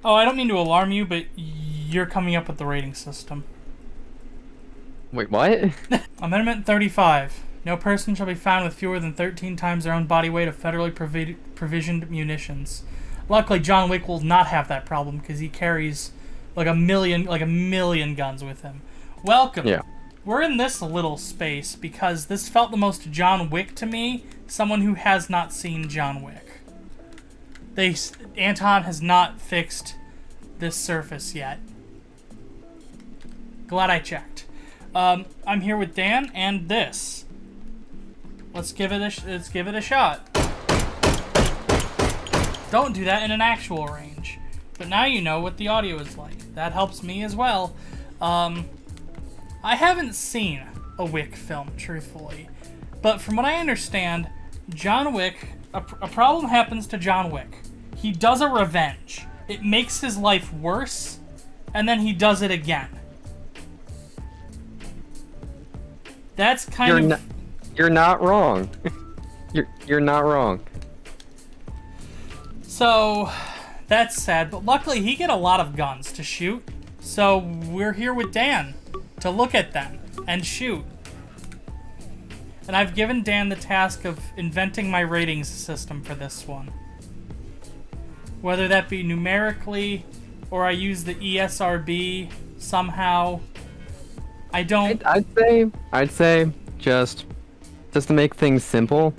Oh, I don't mean to alarm you, but you're coming up with the rating system. Wait, what? Amendment 35. No person shall be found with fewer than 13 times their own body weight of federally provisioned munitions. Luckily, John Wick will not have that problem because he carries like a million guns with him. Welcome. Yeah. We're in this little space because this felt the most John Wick to me, someone who has not seen John Wick. Anton has not fixed this surface yet. Glad I checked. I'm here with Dan and this. Let's give it a shot. Don't do that in an actual range. But now you know what the audio is like. That helps me as well. I haven't seen a Wick film, truthfully. But from what I understand, John Wick, a problem happens to John Wick. He does a revenge. It makes his life worse, and then he does it again. That's kind of... You're not wrong. You're not wrong. So, that's sad, but luckily he get a lot of guns to shoot. So we're here with Dan to look at them and shoot. And I've given Dan the task of inventing my ratings system for this one. Whether that be numerically, or I use the ESRB somehow. I don't... I'd say just to make things simple,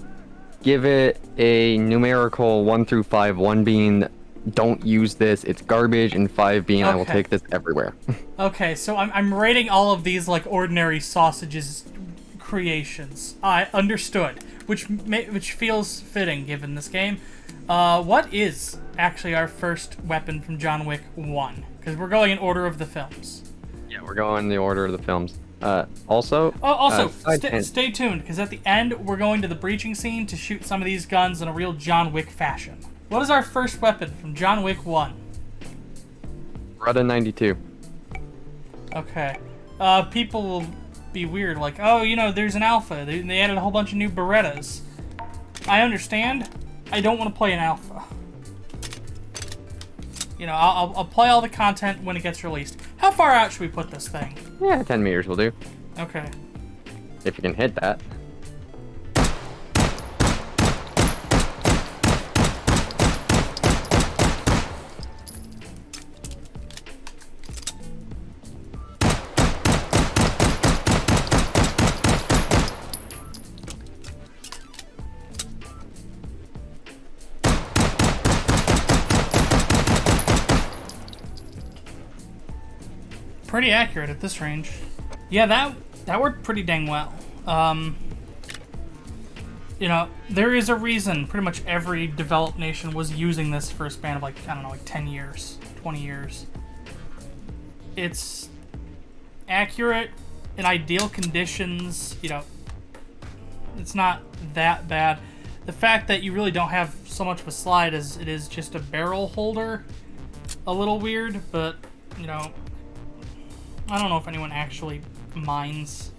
give it a numerical 1 through 5, 1 being don't use this, it's garbage, and 5 being I will take this everywhere. Okay, so I'm rating all of these like ordinary sausages creations. I understood, which feels fitting given this game. What is actually our first weapon from John Wick 1? Because we're going in order of the films. Yeah, we're going in the order of the films. Also, stay tuned, because at the end, we're going to the breaching scene to shoot some of these guns in a real John Wick fashion. What is our first weapon from John Wick 1? Beretta 92. Okay. People will be weird, like, oh, you know, there's an alpha. They added a whole bunch of new Berettas. I understand. I don't want to play an alpha. You know, I'll play all the content when it gets released. How far out should we put this thing? Yeah, 10 meters will do. Okay. If you can hit that. Pretty accurate at this range. Yeah, that worked pretty dang well. You know, there is a reason pretty much every developed nation was using this for a span of, like, I don't know, like 10 years, 20 years. It's accurate in ideal conditions, you know, it's not that bad. The fact that you really don't have so much of a slide as it is just a barrel holder, a little weird, but, you know, I don't know if anyone actually minds.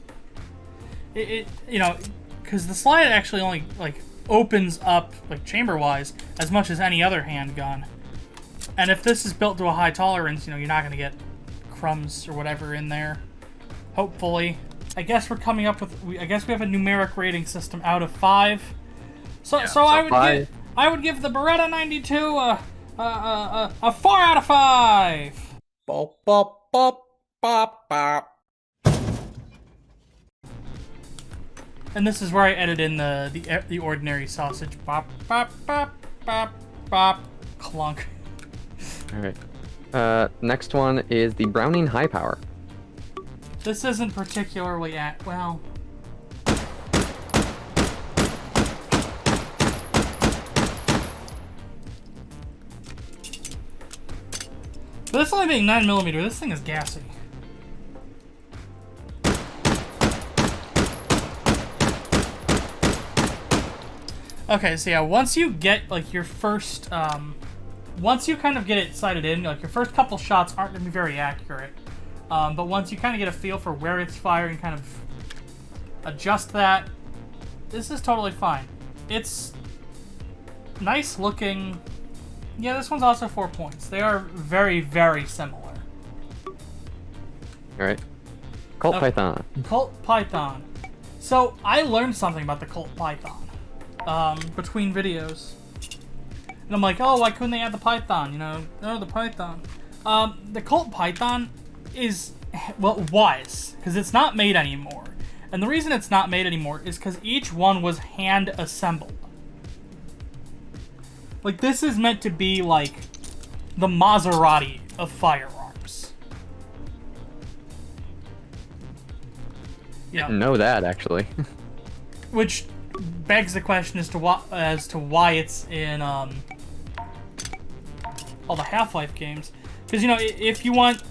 You know, because the slide actually only, like, opens up, like, chamber-wise, as much as any other handgun. And if this is built to a high tolerance, you know, you're not going to get crumbs or whatever in there. Hopefully. I guess we're coming up with... I guess we have a numeric rating system out of 5. So I would give the Beretta 92 a 4 out of 5! Bop, bop, bop. Bop, bop. And this is where I edit in the ordinary sausage. Bop, bop, bop, bop, bop, clunk. Alright. Next one is the Browning High Power. This isn't particularly well... But this only being 9mm, this thing is gassy. Okay, so yeah, once you get, like, your first, once you kind of get it sighted in, like, your first couple shots aren't going to be very accurate. But once you kind of get a feel for where it's firing, kind of adjust that, this is totally fine. It's nice looking, Yeah, this one's also 4 points. They are very, very similar. Alright. Colt Python. Colt Python. So, I learned something about the Colt Python between videos. And I'm like, oh, why couldn't they add the Python? You know, oh, the Python. The Colt Python is, well, was, because it's not made anymore. And the reason it's not made anymore is because each one was hand assembled. Like, this is meant to be like the Maserati of firearms. Yeah. Didn't know that, actually. Which begs the question as to why it's in all the Half-Life games. Because, you know, if you want,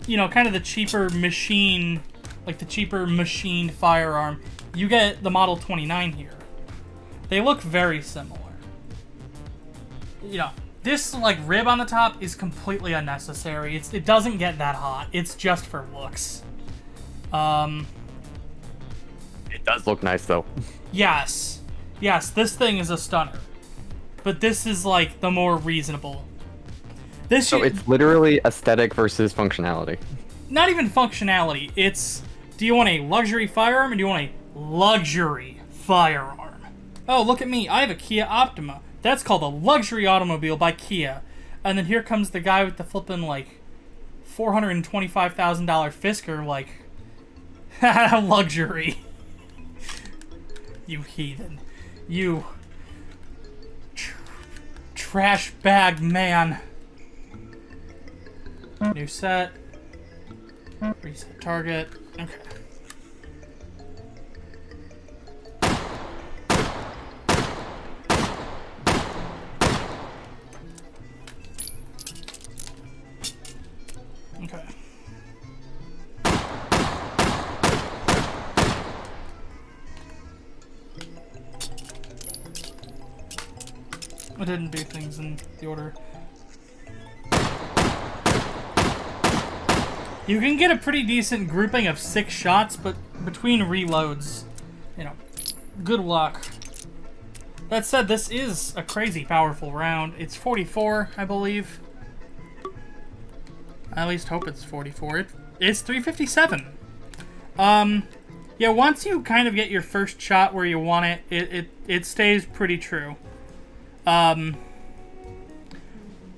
you know, kind of the cheaper machine, like the cheaper machined firearm, you get the Model 29 here. They look very similar. You know, this, like, rib on the top is completely unnecessary. It doesn't get that hot. It's just for looks. It does look nice, though. Yes. Yes, this thing is a stunner. But this is, like, the more reasonable. So it's literally aesthetic versus functionality. Not even functionality. It's, do you want a luxury firearm or do you want a luxury firearm? Oh, look at me. I have a Kia Optima. That's called a luxury automobile by Kia. And then here comes the guy with the flippin', like, $425,000 Fisker, like, luxury. You heathen. You trash bag man. New set. Reset target. Okay. Okay. I didn't do things in the order. You can get a pretty decent grouping of 6 shots, but between reloads, you know, good luck. That said, this is a crazy powerful round. It's 44, I believe. I at least hope it's 44. It's 357. Yeah, once you kind of get your first shot where you want it, it stays pretty true.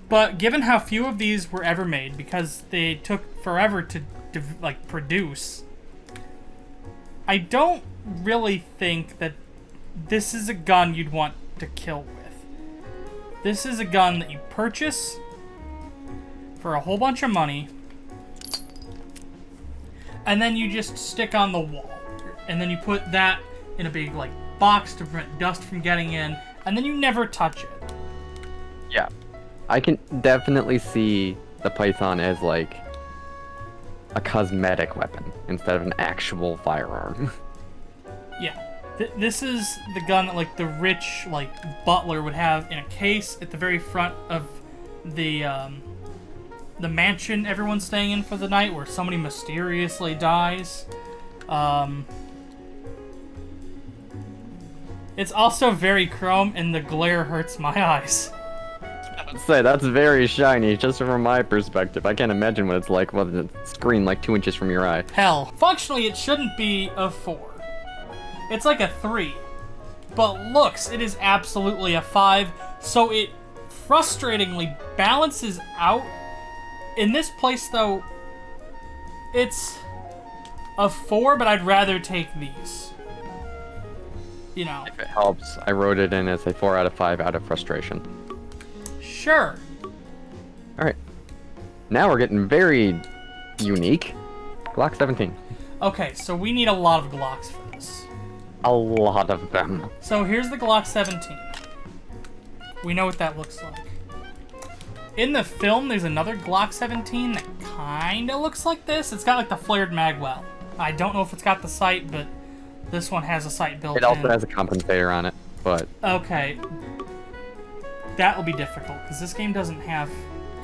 But given how few of these were ever made, because they took forever to like, produce, I don't really think that this is a gun you'd want to kill with. This is a gun that you purchase for a whole bunch of money, and then you just stick on the wall. And then you put that in a big, like, box to prevent dust from getting in, and then you never touch it. Yeah. I can definitely see the Python as, like, a cosmetic weapon instead of an actual firearm. Yeah. This is the gun that, like, the rich, like, butler would have in a case at the very front of the mansion everyone's staying in for the night where somebody mysteriously dies. It's also very chrome, and the glare hurts my eyes. I'd say that's very shiny, just from my perspective. I can't imagine what it's like with a screen like 2 inches from your eye. Hell, functionally it shouldn't be a 4. It's like a 3. But looks, it is absolutely a 5, so it frustratingly balances out. In this place, though, it's a 4, but I'd rather take these. You know. If it helps, I wrote it in as a 4 out of 5 out of frustration. Sure. Alright. Now we're getting very unique. Glock 17. Okay, so we need a lot of Glocks for this. A lot of them. So here's the Glock 17. We know what that looks like. In the film, there's another Glock 17 that kinda looks like this. It's got, like, the flared mag well. I don't know if it's got the sight, but this one has a sight built in. It also has a compensator on it, but... Okay. That will be difficult, because this game doesn't have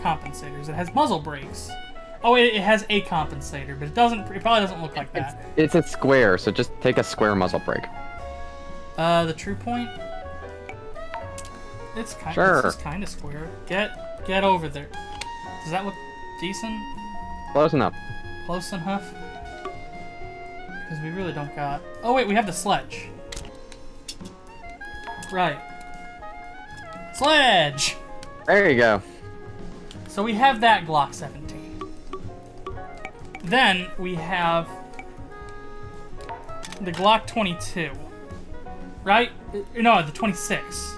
compensators. It has muzzle brakes. Oh, it has a compensator, but it probably doesn't look like that. It's a square, so just take a square muzzle brake. The true point? It's kind. Sure. This is kind of square. Get over there. Does that look decent? Close enough. Close enough? Because we really don't got... Oh wait, we have the sledge. Right. Sledge! There you go. So we have that Glock 17. Then we have the Glock 22. Right? No, the 26.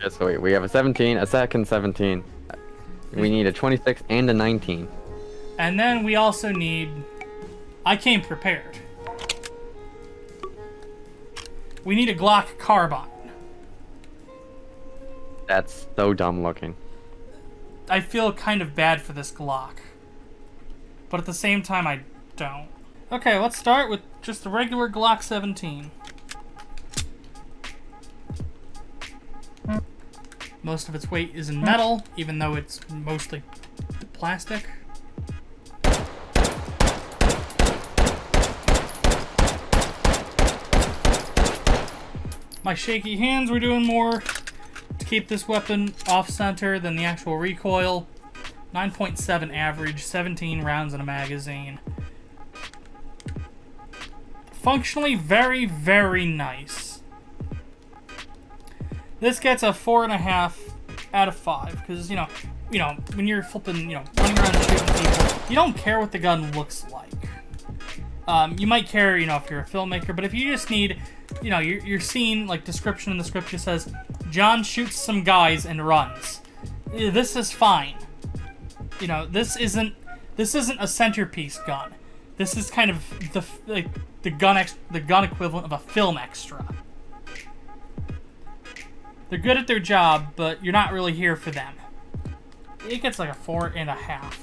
Yeah, so wait, we have a 17, a second 17. We need a 26 and a 19. And then we also need... I came prepared. We need a Glock carbine. That's so dumb looking. I feel kind of bad for this Glock. But at the same time, I don't. Okay, let's start with just the regular Glock 17. Most of its weight is in metal, even though it's mostly plastic. My shaky hands were doing more to keep this weapon off-center than the actual recoil. 9.7 average, 17 rounds in a magazine. Functionally very, very nice. This gets a 4.5 out of 5 because you know, when you're flipping, running around shooting people, you don't care what the gun looks like. You might care, if you're a filmmaker, but if you just need, your scene, like description in the script just says, John shoots some guys and runs. This is fine. This isn't a centerpiece gun. This is kind of the gun equivalent of a film extra. They're good at their job, but you're not really here for them. It gets like a 4.5.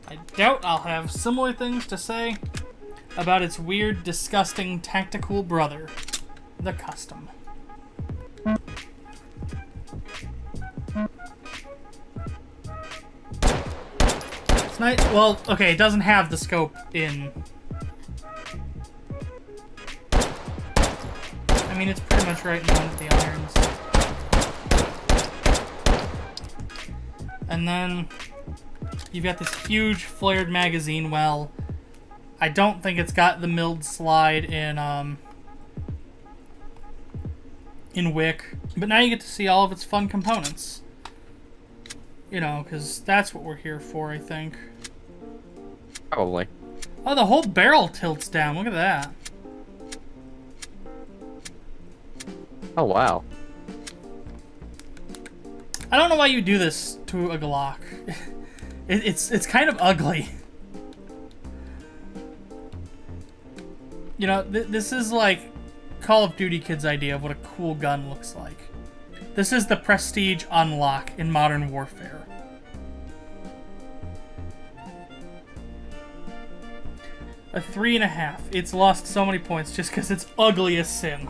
I doubt I'll have similar things to say about its weird, disgusting, tactical brother, the Custom. It's nice. Well, okay, it doesn't have the scope in. I mean, it's pretty much right in line with the irons. And then you've got this huge flared magazine well. I don't think it's got the milled slide in Wick, but now you get to see all of its fun components. Because that's what we're here for, I think. Probably. Oh, the whole barrel tilts down. Look at that. Oh, wow. I don't know why you do this to a Glock. It's kind of ugly. This is like Call of Duty kids' idea of what a cool gun looks like. This is the prestige unlock in Modern Warfare. A 3.5. It's lost so many points just because it's ugly as sin.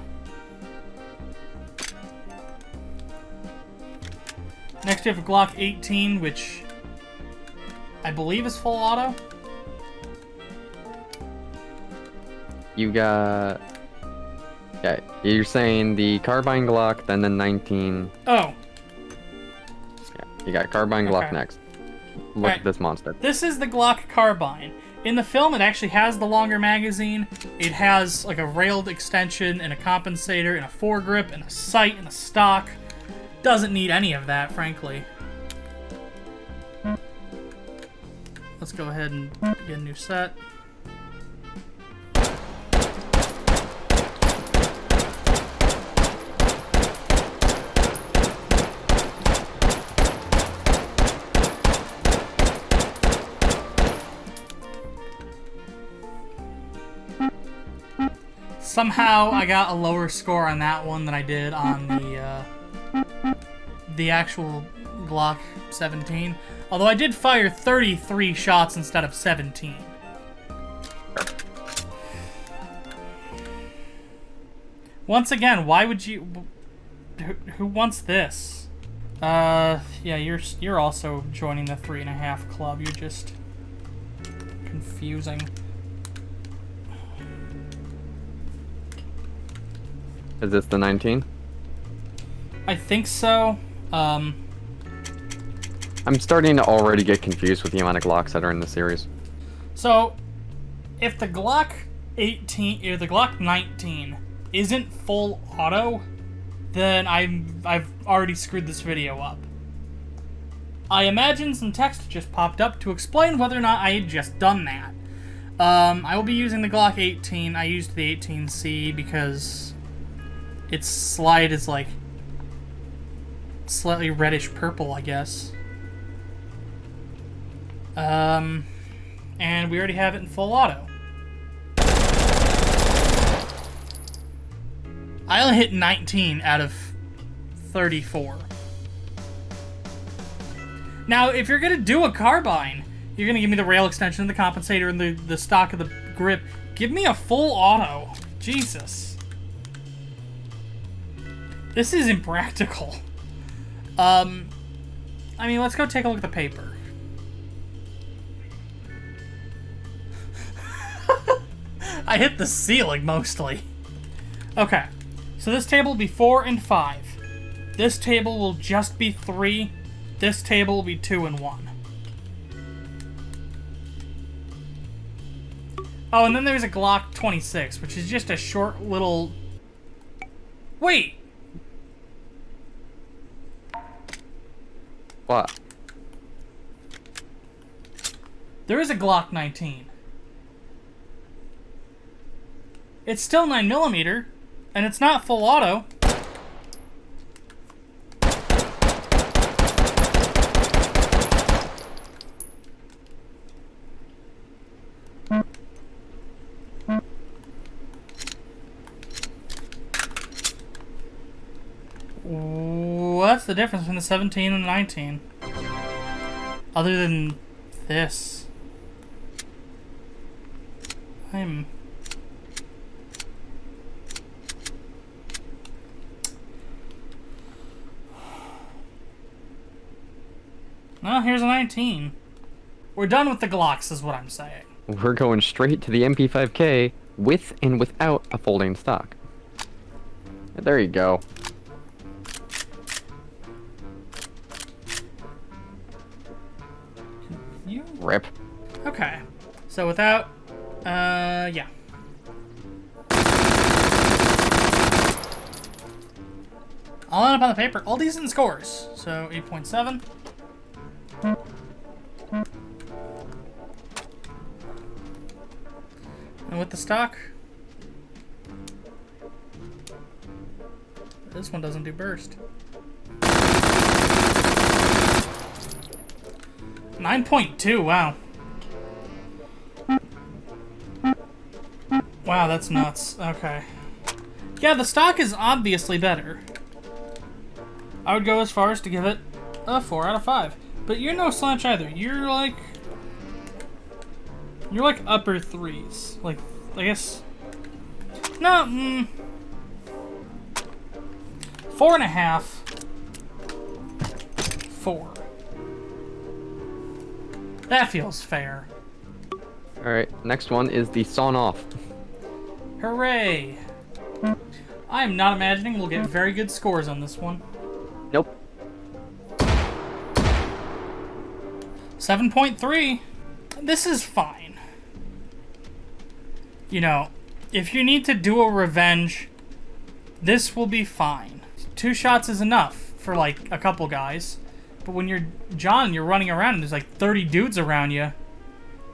Next, you have a Glock 18, which I believe is full auto. You got... Yeah, you're saying the carbine Glock, then the 19... Oh. Yeah, you got carbine Glock Okay. next. Look at this monster. This is the Glock carbine. In the film, it actually has the longer magazine. It has like a railed extension and a compensator and a foregrip and a sight and a stock. Doesn't need any of that, frankly. Let's go ahead and get a new set. Somehow I got a lower score on that one than I did on the actual Glock 17. Although I did fire 33 shots instead of 17. Once again, why would you... Who wants this? Yeah, you're also joining the 3.5 club. You're just confusing. Is this the 19? I think so. I'm starting to already get confused with the amount of Glocks that are in the series. So, if the Glock 18 or the Glock 19 isn't full auto, then I've already screwed this video up. I imagine some text just popped up to explain whether or not I had just done that. I will be using the Glock 18. I used the 18C because its slide is like slightly reddish purple, I guess. And we already have it in full auto. I only hit 19 out of 34. Now, if you're gonna do a carbine, you're gonna give me the rail extension, the compensator, and the stock of the grip. Give me a full auto. Jesus. This is impractical. I mean, let's go take a look at the paper. I hit the ceiling, mostly. Okay. So this table will be 4 and 5. This table will just be 3. This table will be 2 and 1. Oh, and then there's a Glock 26, which is just a short little... Wait! What? There is a Glock 19. It's still 9mm, and it's not full auto. What's the difference between the 17 and the 19? Other than this. Well, here's a 19. We're done with the Glocks, is what I'm saying. We're going straight to the MP5K with and without a folding stock. There you go. You... Rip. Okay. So without... yeah. I'll end up on the paper. All decent scores. So 8.7. And with the stock, this one doesn't do burst. 9.2, wow. Wow, that's nuts. Okay. Yeah, the stock is obviously better. I would go as far as to give it a 4 out of 5. But you're no slouch either. You're like upper 3s. Like, I guess... No, 4.5. 4. That feels fair. Alright, next one is the sawn off. Hooray! I am not imagining we'll get very good scores on this one. Nope. 7.3. This is fine. You know, if you need to do a revenge, this will be fine. 2 shots is enough for like a couple guys. But when you're John and you're running around and there's like 30 dudes around you,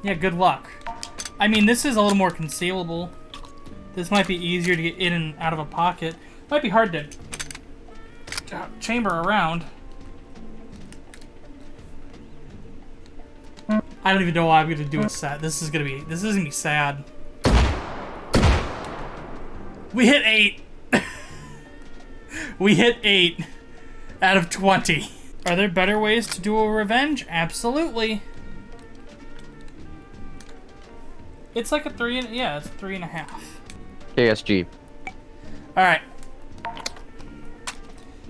yeah, good luck. I mean, this is a little more concealable. This might be easier to get in and out of a pocket. Might be hard to chamber around. I don't even know why I'm gonna do a set. This is gonna be sad. We hit 8. We hit 8 out of 20. Are there better ways to do a revenge? Absolutely. It's like a 3 and yeah, it's a 3.5. KSG. All right.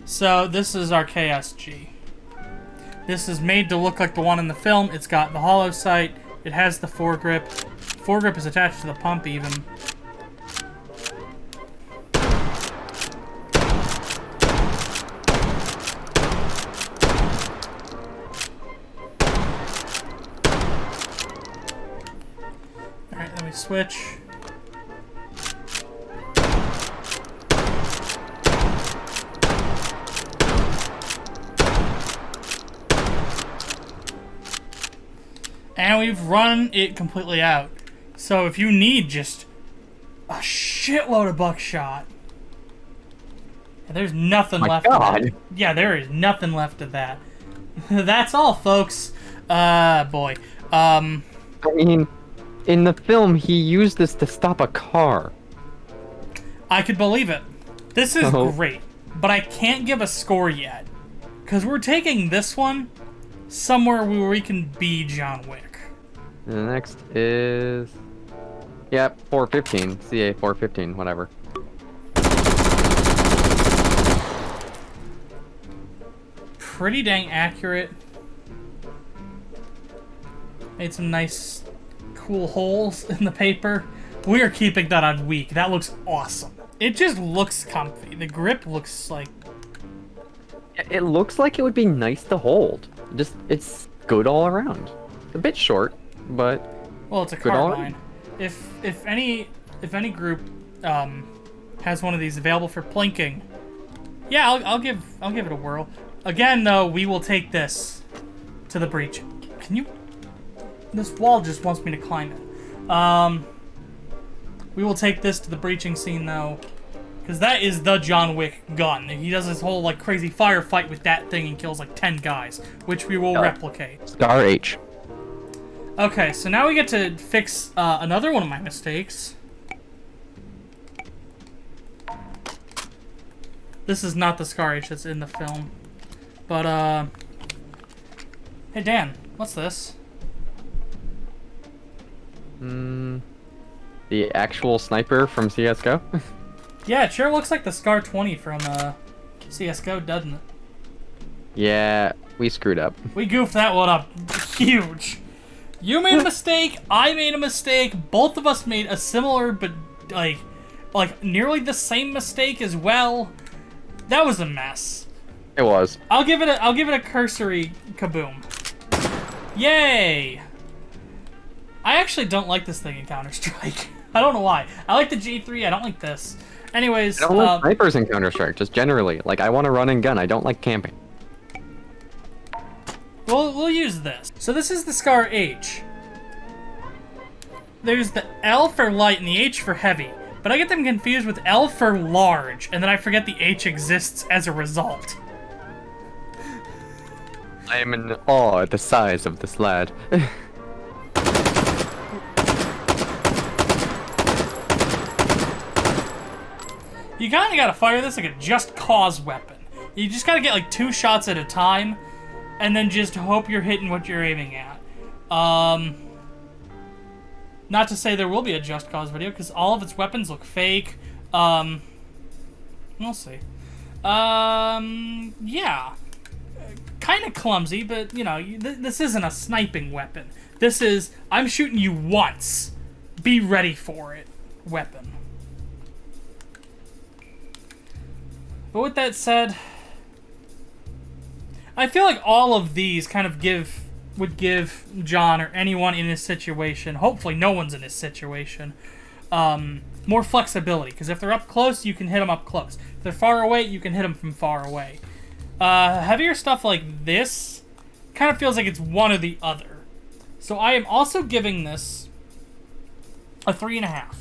So this is our KSG. This is made to look like the one in the film. It's got the hollow sight. It has the foregrip. Foregrip is attached to the pump even. switch. And we've run it completely out. So if you need just a shitload of buckshot, there's nothing left of that. Yeah, there is nothing left of that. That's all, folks. Boy. I mean, in the film, he used this to stop a car. I could believe it. This is great, but I can't give a score yet. Because we're taking this one somewhere where we can be John Wick. The next is... Yep, 415. CA 415, whatever. Pretty dang accurate. Made some nice, cool holes in the paper. We are keeping that on weak. That looks awesome. It just looks comfy. The grip looks like... It looks like it would be nice to hold. Just, it's good all around. A bit short, but... Well, it's a carbine. If any group has one of these available for plinking, yeah, I'll give it a whirl. Again, though, we will take this to the breach. Can you? This wall just wants me to climb it. We will take this to the breaching scene, though, because that is the John Wick gun. He does this whole like crazy firefight with that thing and kills like 10 guys, which we will replicate. Star H. Okay, so now we get to fix another one of my mistakes. This is not the Scar H that's in the film. But, hey Dan, what's this? The actual sniper from CSGO? Yeah, it sure looks like the Scar 20 from CSGO, doesn't it? Yeah, we screwed up. We goofed that one up huge. You made a mistake, I made a mistake, both of us made a similar but like nearly the same mistake as well. That was a mess. It was. I'll give it a cursory kaboom. Yay! I actually don't like this thing in Counter-Strike. I don't know why. I like the G3, I don't like this. Anyways, I don't like snipers in Counter-Strike, just generally. Like, I want to run and gun, I don't like camping. We'll use this. So this is the Scar H. There's the L for light and the H for heavy. But I get them confused with L for large, and then I forget the H exists as a result. I am in awe at the size of this lad. You kinda gotta fire this like a just cause weapon. You just gotta get like 2 shots at a time, and then just hope you're hitting what you're aiming at. Not to say there will be a Just Cause video, because all of its weapons look fake. We'll see. Yeah. Kind of clumsy, but, you know, this isn't a sniping weapon. This is, I'm shooting you once. Be ready for it. Weapon. But with that said, I feel like all of these kind of would give John or anyone in his situation, hopefully no one's in his situation, more flexibility. Because if they're up close, you can hit them up close. If they're far away, you can hit them from far away. Heavier stuff like this kind of feels like it's one or the other. So I am also giving this a 3.5.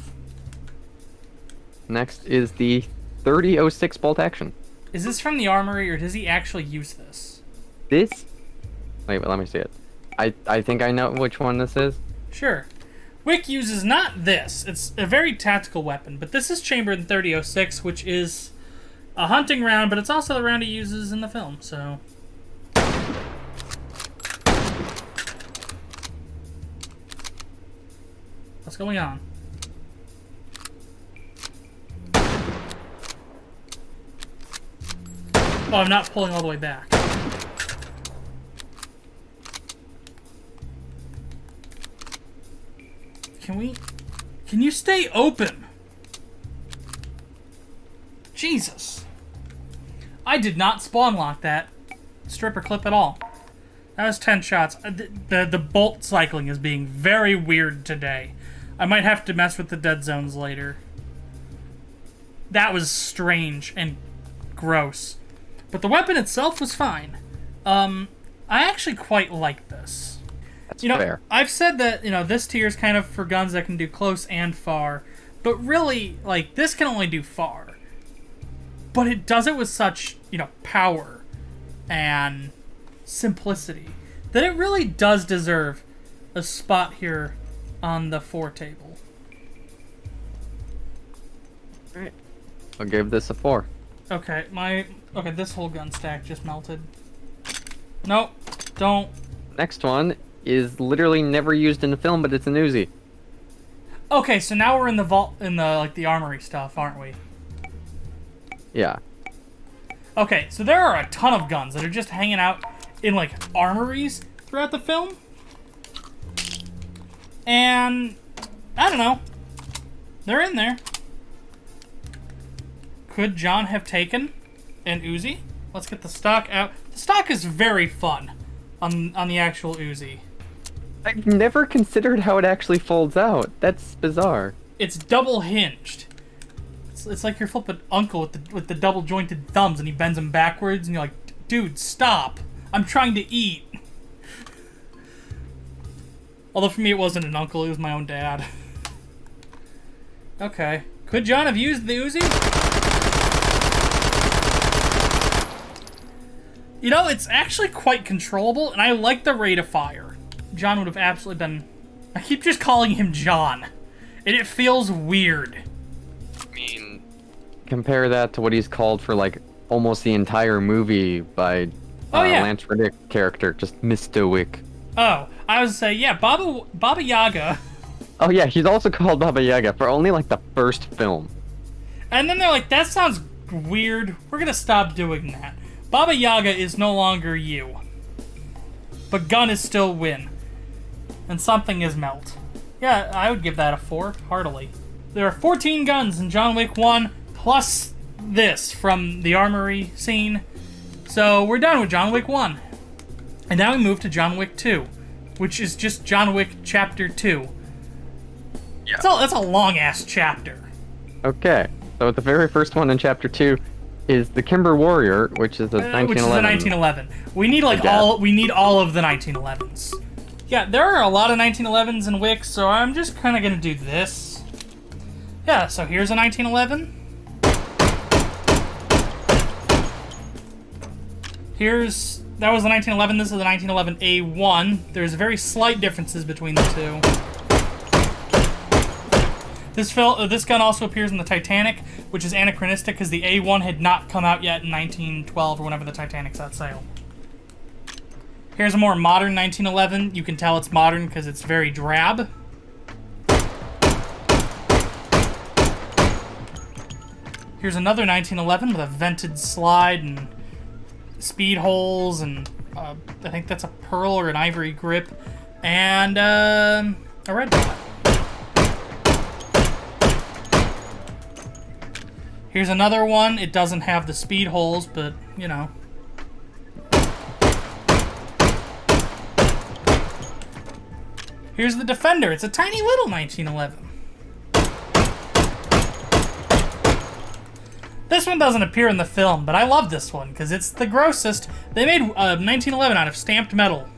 Next is the 3006 bolt action. Is this from the Armory, or does he actually use this? This? Wait, let me see it. I think I know which one this is. Sure. Wick uses not this. It's a very tactical weapon, but this is chambered in 3006, which is a hunting round, but it's also the round he uses in the film, so... What's going on? Oh, I'm not pulling all the way back. Can you stay open? Jesus. I did not spawn lock that stripper clip at all. That was 10 shots. The bolt cycling is being very weird today. I might have to mess with the dead zones later. That was strange and gross. But the weapon itself was fine. I actually quite like this. That's fair. I've said that, this tier is kind of for guns that can do close and far. But really, like, this can only do far. But it does it with such, power and simplicity that it really does deserve a spot here on the 4 table. Alright. I'll give this a 4. Okay, this whole gun stack just melted. Nope, don't. Next one is literally never used in a film, but it's an Uzi. Okay, so now we're in the vault, the Armory stuff, aren't we? Yeah. Okay, so there are a ton of guns that are just hanging out in, armories throughout the film. And, I don't know. They're in there. Could John have taken an Uzi? Let's get the stock out. The stock is very fun on the actual Uzi. I've never considered how it actually folds out. That's bizarre. It's double hinged. It's like your flipping uncle with the double jointed thumbs, and he bends them backwards, and you're like, dude, stop! I'm trying to eat. Although for me it wasn't an uncle, it was my own dad. Okay. Could John have used the Uzi? It's actually quite controllable, and I like the rate of fire. John would have absolutely been... I keep just calling him John, and it feels weird. I mean, compare that to what he's called for, almost the entire movie by Lance Reddick character, just Mr. Wick. Oh, I was say, yeah, Baba Yaga. Oh yeah, he's also called Baba Yaga for only, the first film. And then they're like, that sounds weird. We're gonna stop doing that. Baba Yaga is no longer you. But gun is still win. And something is melt. Yeah, I would give that a 4, heartily. There are 14 guns in John Wick 1, plus this from the Armory scene. So we're done with John Wick 1. And now we move to John Wick 2, which is just John Wick Chapter 2. Yeah. That's a long-ass chapter. Okay, so the very first one in Chapter 2 is the Kimber Warrior, which is a 1911. Which is a 1911. We need all of the 1911s. Yeah, there are a lot of 1911s in Wick, so I'm just kind of gonna do this. Yeah, so here's a 1911. That was the 1911. This is the 1911A1. There's very slight differences between the two. This gun also appears in the Titanic, which is anachronistic because the A1 had not come out yet in 1912 or whenever the Titanic set sail. Here's a more modern 1911. You can tell it's modern because it's very drab. Here's another 1911 with a vented slide and speed holes and I think that's a pearl or an ivory grip and a red dot. Here's another one. It doesn't have the speed holes, but, Here's the Defender. It's a tiny little 1911. This one doesn't appear in the film, but I love this one because it's the grossest. They made 1911 out of stamped metal.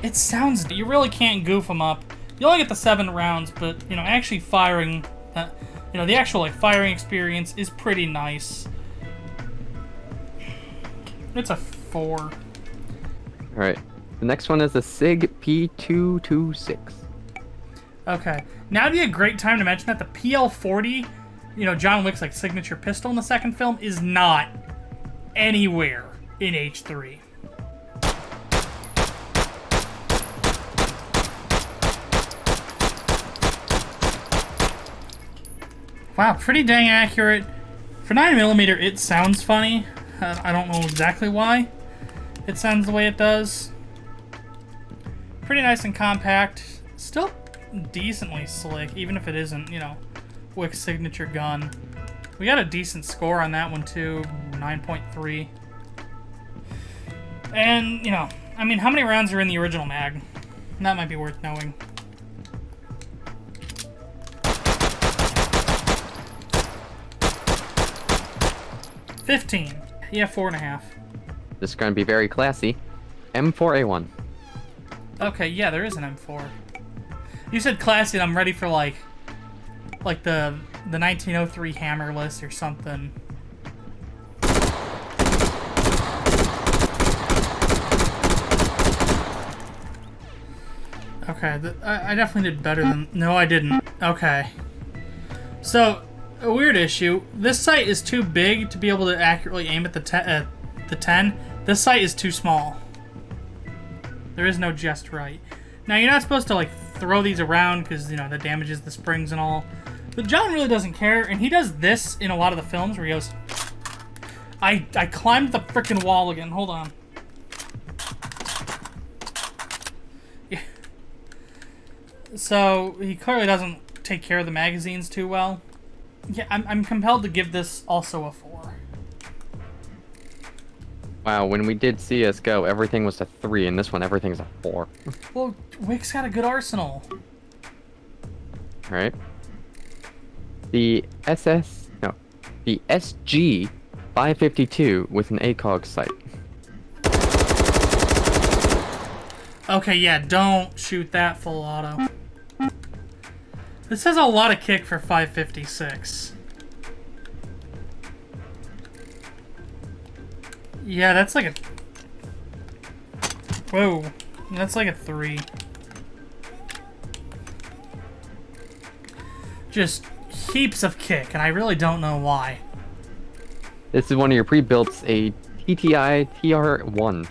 It sounds... You really can't goof them up. You only get the 7 rounds, but, actually firing... the actual, firing experience is pretty nice. It's a 4. Alright. The next one is the SIG P226. Okay. Now would be a great time to mention that the PL-40, John Wick's, signature pistol in the second film, is not anywhere in H3. Wow, pretty dang accurate. For 9mm, it sounds funny. I don't know exactly why it sounds the way it does. Pretty nice and compact. Still decently slick, even if it isn't, Wick's signature gun. We got a decent score on that one, too. 9.3. And, how many rounds are in the original mag? That might be worth knowing. $15. Yeah, 4.5. This is going to be very classy. M4A1. Okay, yeah, there is an M4. You said classy, and I'm ready for like the 1903 hammerless or something. Okay, I definitely did better than... No, I didn't. Okay. So, a weird issue. This sight is too big to be able to accurately aim at the 10. This sight is too small. There is no just right. Now, you're not supposed to, like, throw these around because, you know, that damages the springs and all. But John really doesn't care, and he does this in a lot of the films where he goes... I climbed the frickin' wall again. Hold on. Yeah. So, he clearly doesn't take care of the magazines too well. Yeah, I'm compelled to give this also a 4. Wow, when we did CSGO, everything was a 3, and this one, everything's a 4. Well, Wick's got a good arsenal. Right? The SG 552 with an ACOG sight. Okay, yeah, don't shoot that full auto. This has a lot of kick for 556. Yeah, that's like a... Whoa. That's like a 3. Just heaps of kick, and I really don't know why. This is one of your pre-builts, a TTI TR1.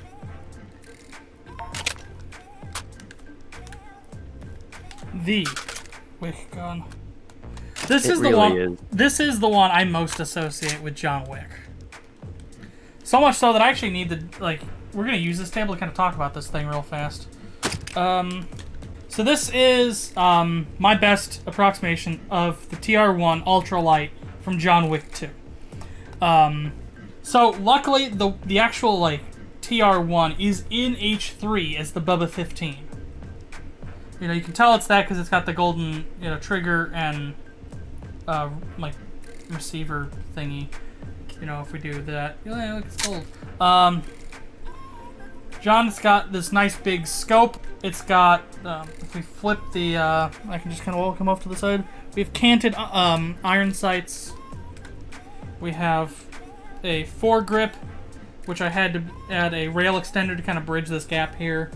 The Wick gun. This It is the really one. is. This is the one I most associate with John Wick. So much so that I actually need to, like, we're gonna use this table to kind of talk about this thing real fast. So this is my best approximation of the TR1 Ultralight from John Wick 2. So luckily the actual like TR1 is in H3 as the Bubba 15. You know, you can tell it's that because it's got the golden, you know, trigger and like receiver thingy. You know, if we do that, yeah, look, it's gold. John's got this nice big scope. It's got, if we flip the, I can just kind of come off to the side. We have canted iron sights. We have a foregrip, which I had to add a rail extender to kind of bridge this gap here.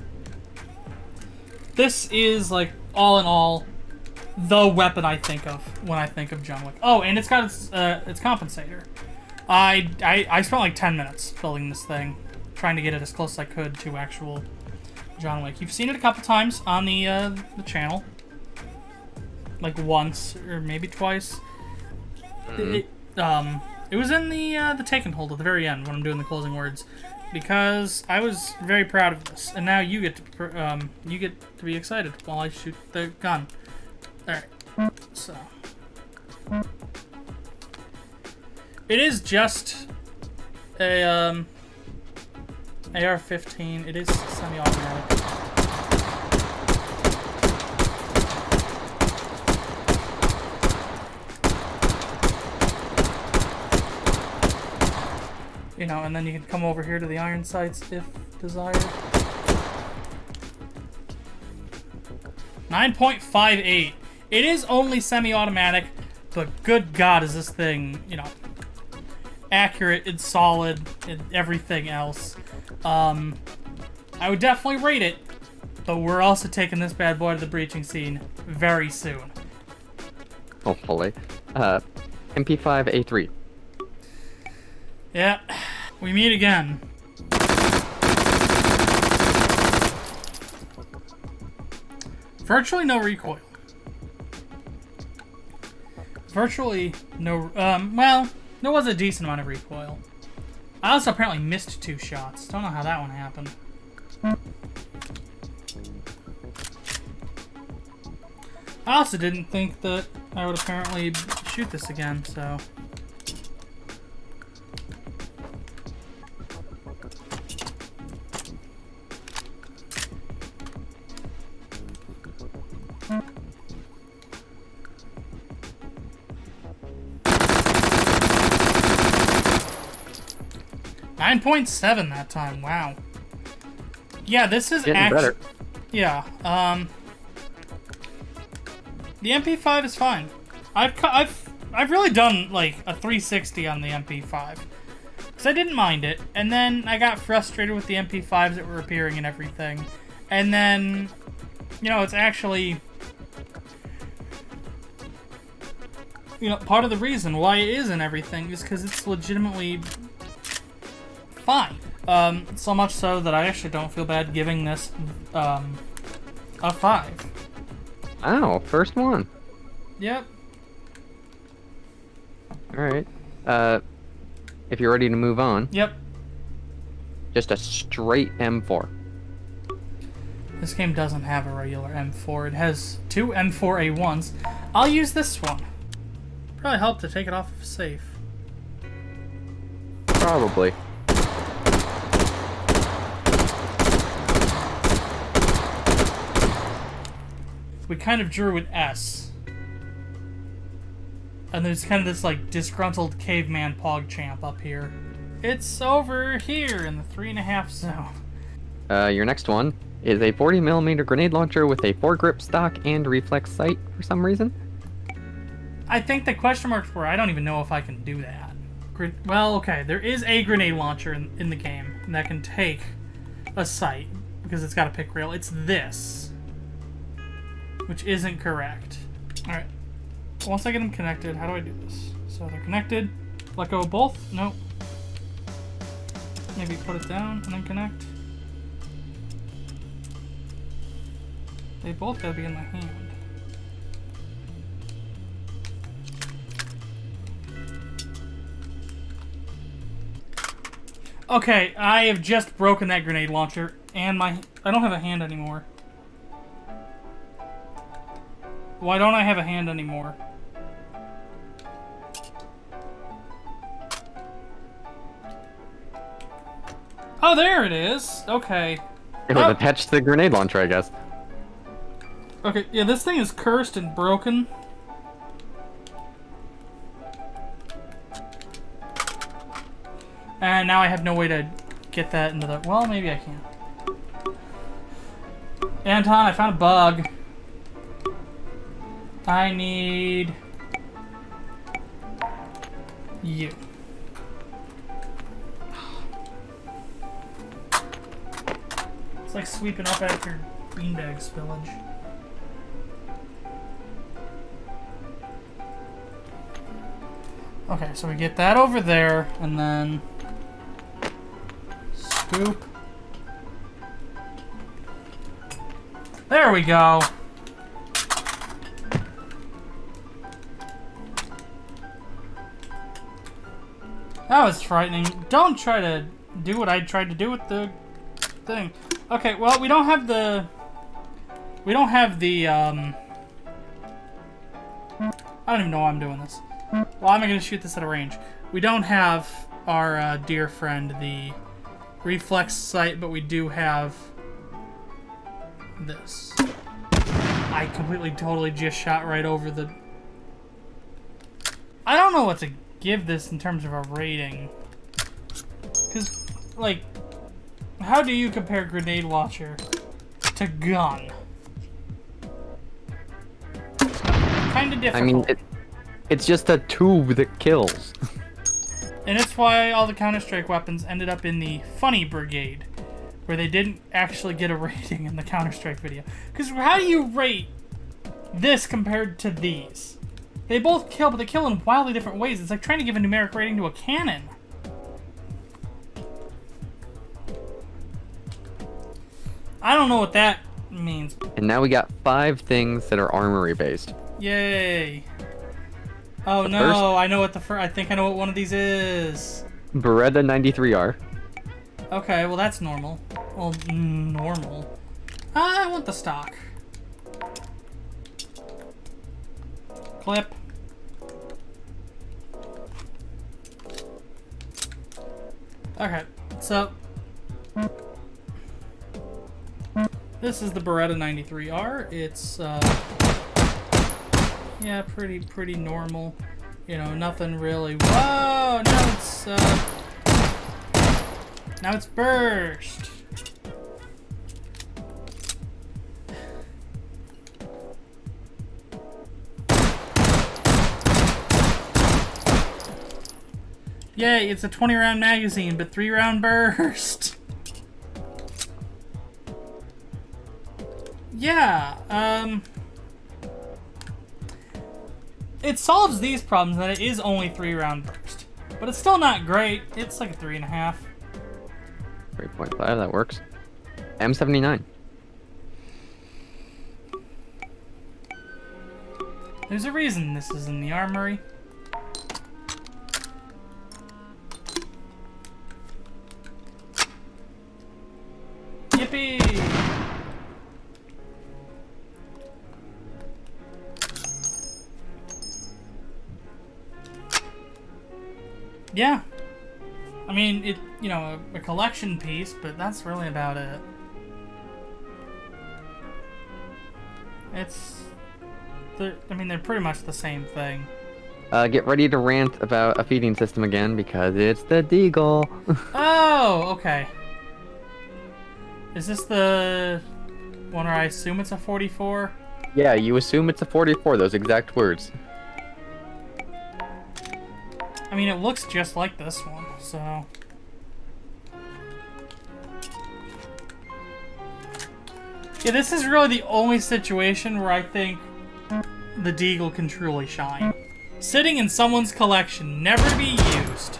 This is, like, all in all, the weapon I think of when I think of John Wick. Oh, and it's got its compensator. I spent like 10 minutes building this thing, trying to get it as close as I could to actual John Wick. You've seen it a couple times on the channel, like once or maybe twice. Mm-hmm. It was in the Taken Hold at the very end when I'm doing the closing words, because I was very proud of this, and now you get to be excited while I shoot the gun. All right, so. It is just a AR-15. It is semi-automatic. You know, and then you can come over here to the iron sights if desired. 9.58. It is only semi-automatic, but good God, is this thing, you know, accurate, it's solid, and everything else. I would definitely rate it, but we're also taking this bad boy to the breaching scene very soon. Hopefully. MP5A3. Yeah, we meet again. Virtually no recoil. Virtually no, well, there was a decent amount of recoil. I also apparently missed 2 shots. Don't know how that one happened. I also didn't think that I would apparently shoot this again, so... 9.7 that time. Wow. Yeah, this is Getting actually better. yeah. The MP5 is fine. I've really done like a 360 on the MP5 because I didn't mind it, and then I got frustrated with the MP5s that were appearing and everything, and then it's actually part of the reason why it is and everything is because it's legitimately fine. So much so that I actually don't feel bad giving this a 5. Ow, first one. Yep. Alright. If you're ready to move on, Yep. just a straight M4. This game doesn't have a regular M4. It has 2 M4A1s. I'll use this one. Probably help to take it off of safe. Probably. We kind of drew an S. And there's kind of this like disgruntled caveman PogChamp up here. It's over here in the 3.5 zone. Your next one is a 40mm grenade launcher with a foregrip stock and reflex sight for some reason. I think the question marks were I don't even know if I can do that. Well, okay, there is a grenade launcher in the game that can take a sight because it's got a pick rail. It's this, which isn't correct. All right. Once I get them connected, how do I do this? So they're connected. Let go of both. Nope. Maybe put it down and then connect. They both gotta be in my hand. Okay, I have just broken that grenade launcher, and I don't have a hand anymore. Why don't I have a hand anymore? Oh, there it is. Okay. It was attached to the grenade launcher, I guess. Okay, yeah, this thing is cursed and broken. And now I have no way to get that into the... Well, maybe I can. Anton, I found a bug. I need... you. It's like sweeping up after beanbag spillage. Okay, so we get that over there, and then... scoop. There we go. That was frightening. Don't try to do what I tried to do with the thing. Okay, well, we don't have the... I don't even know why I'm doing this. Why am I going to shoot this at a range? We don't have our dear friend, the reflex sight, but we do have this. I completely, totally just shot right over the... I don't know what to give this in terms of a rating. Because, like, how do you compare grenade launcher to gun? Kind of difficult. I mean, it's just a tube that kills. And it's why all the Counter-Strike weapons ended up in the funny brigade, where they didn't actually get a rating in the Counter-Strike video. Because how do you rate this compared to these? They both kill, but they kill in wildly different ways. It's like trying to give a numeric rating to a cannon. I don't know what that means. And now we got 5 things that are armory based. Yay. Oh no, first- I know what I think I know what one of these is. Beretta 93R. Okay, well that's normal. Well, normal. I want the stock. Clip. Okay, so this is the Beretta 93R. It's yeah, pretty normal. You know, nothing really. Whoa, no, it's Now it's burst. Yay, it's a 20-round magazine, but 3-round burst. Yeah, it solves these problems that it is only 3-round burst. But it's still not great. It's like a 3.5. 3.5, that works. M79. There's a reason this is in the Armory. Yippee! Yeah. I mean, you know, a collection piece, but that's really about it. They're pretty much the same thing. Get ready to rant about a feeding system again because it's the Deagle. Oh, okay. Is this the one where I assume it's a 44? Yeah, you assume it's a 44, those exact words. I mean, it looks just like this one, so... Yeah, this is really the only situation where I think the Deagle can truly shine. Sitting in someone's collection, never to be used.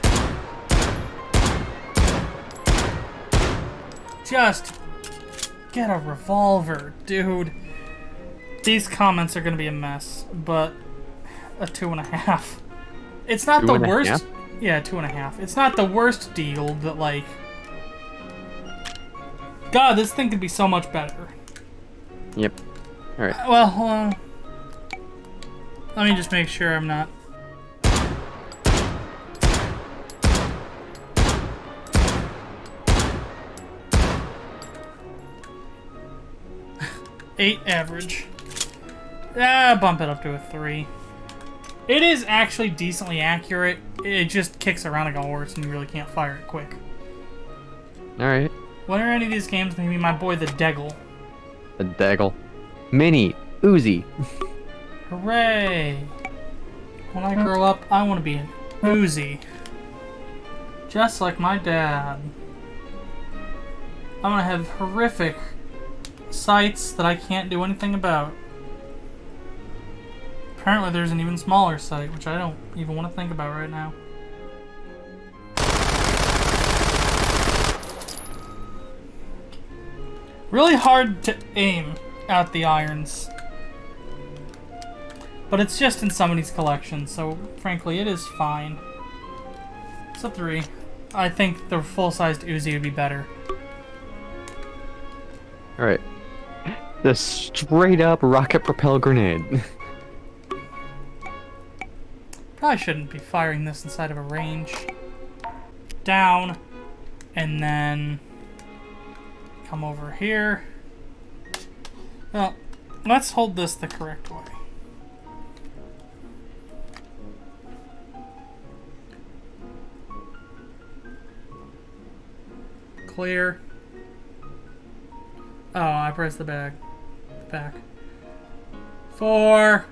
Just get a revolver, dude. These comments are gonna be a mess, but a 2.5. It's not the worst. Yeah, 2.5. It's not the worst deal, but like, God, this thing could be so much better. Yep. All right. Well, let me just make sure I'm not. Eight average. Bump it up to a 3. It is actually decently accurate. It just kicks around like a horse and you really can't fire it quick. Alright. When are any of these games going to be my boy the Deggle? The Deggle. Mini. Uzi. Hooray! When I grow up, I want to be an Uzi. Just like my dad. I'm going to have horrific sights that I can't do anything about. Apparently there's an even smaller sight, which I don't even want to think about right now. Really hard to aim at the irons. But it's just in somebody's collection, so frankly it is fine. It's a 3. I think the full-sized Uzi would be better. Alright. The straight-up rocket-propelled grenade. Probably shouldn't be firing this inside of a range. Down, and then come over here. Well, let's hold this the correct way. Clear. Oh, I pressed the back. Back. 4.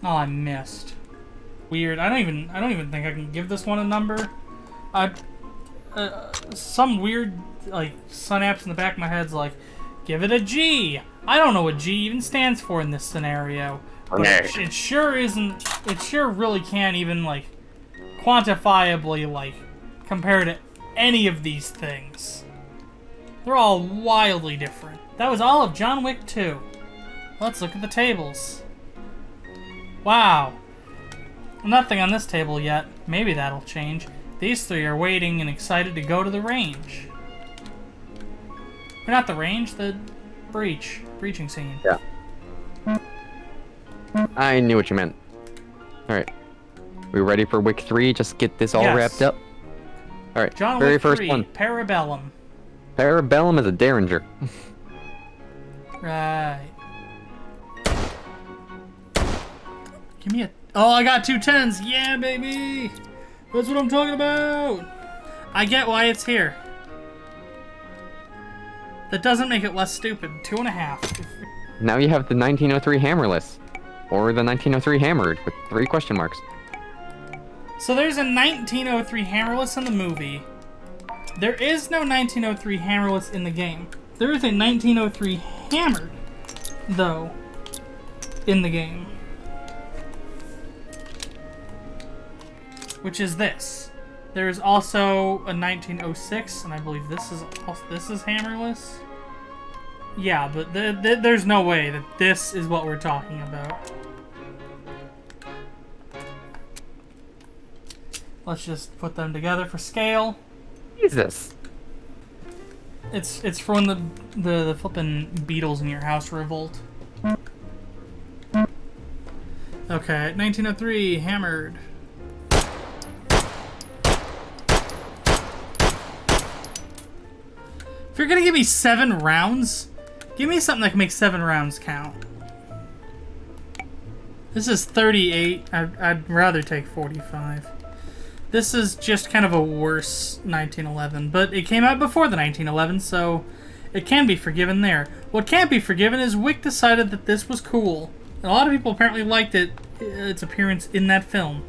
Oh, I missed. Weird. I don't even think I can give this one a number. Some weird like synapse in the back of my head's like, give it a G. I don't know what G even stands for in this scenario. But it sure isn't. It sure really can't even like quantifiably like compare to any of these things. They're all wildly different. That was all of John Wick 2. Let's look at the tables. Wow. Nothing on this table yet. Maybe that'll change. These 3 are waiting and excited to go to the range. Or not the range, the breaching scene. Yeah. I knew what you meant. Alright. We ready for Wick 3? Just get this all wrapped up. Alright, John very Wick first 3, one. Parabellum. Parabellum is a Derringer. Right. Give me a Oh, I got 2 10s. Yeah, baby. That's what I'm talking about. I get why it's here. That doesn't make it less stupid. 2.5. Now you have the 1903 hammerless. Or the 1903 hammered with 3 question marks. So there's a 1903 hammerless in the movie. There is no 1903 hammerless in the game. There is a 1903 hammered, though, in the game. Which is this. There is also a 1906, and I believe this is hammerless. Yeah, but there's no way that this is what we're talking about. Let's just put them together for scale. Jesus. It's for when the flippin' beetles in your house revolt. Okay, 1903 hammered. If you're gonna give me 7 rounds, give me something that can make 7 rounds count. This is 38. I'd rather take 45. This is just kind of a worse 1911, but it came out before the 1911, so it can be forgiven there. What can't be forgiven is Wick decided that this was cool. And a lot of people apparently liked its appearance in that film.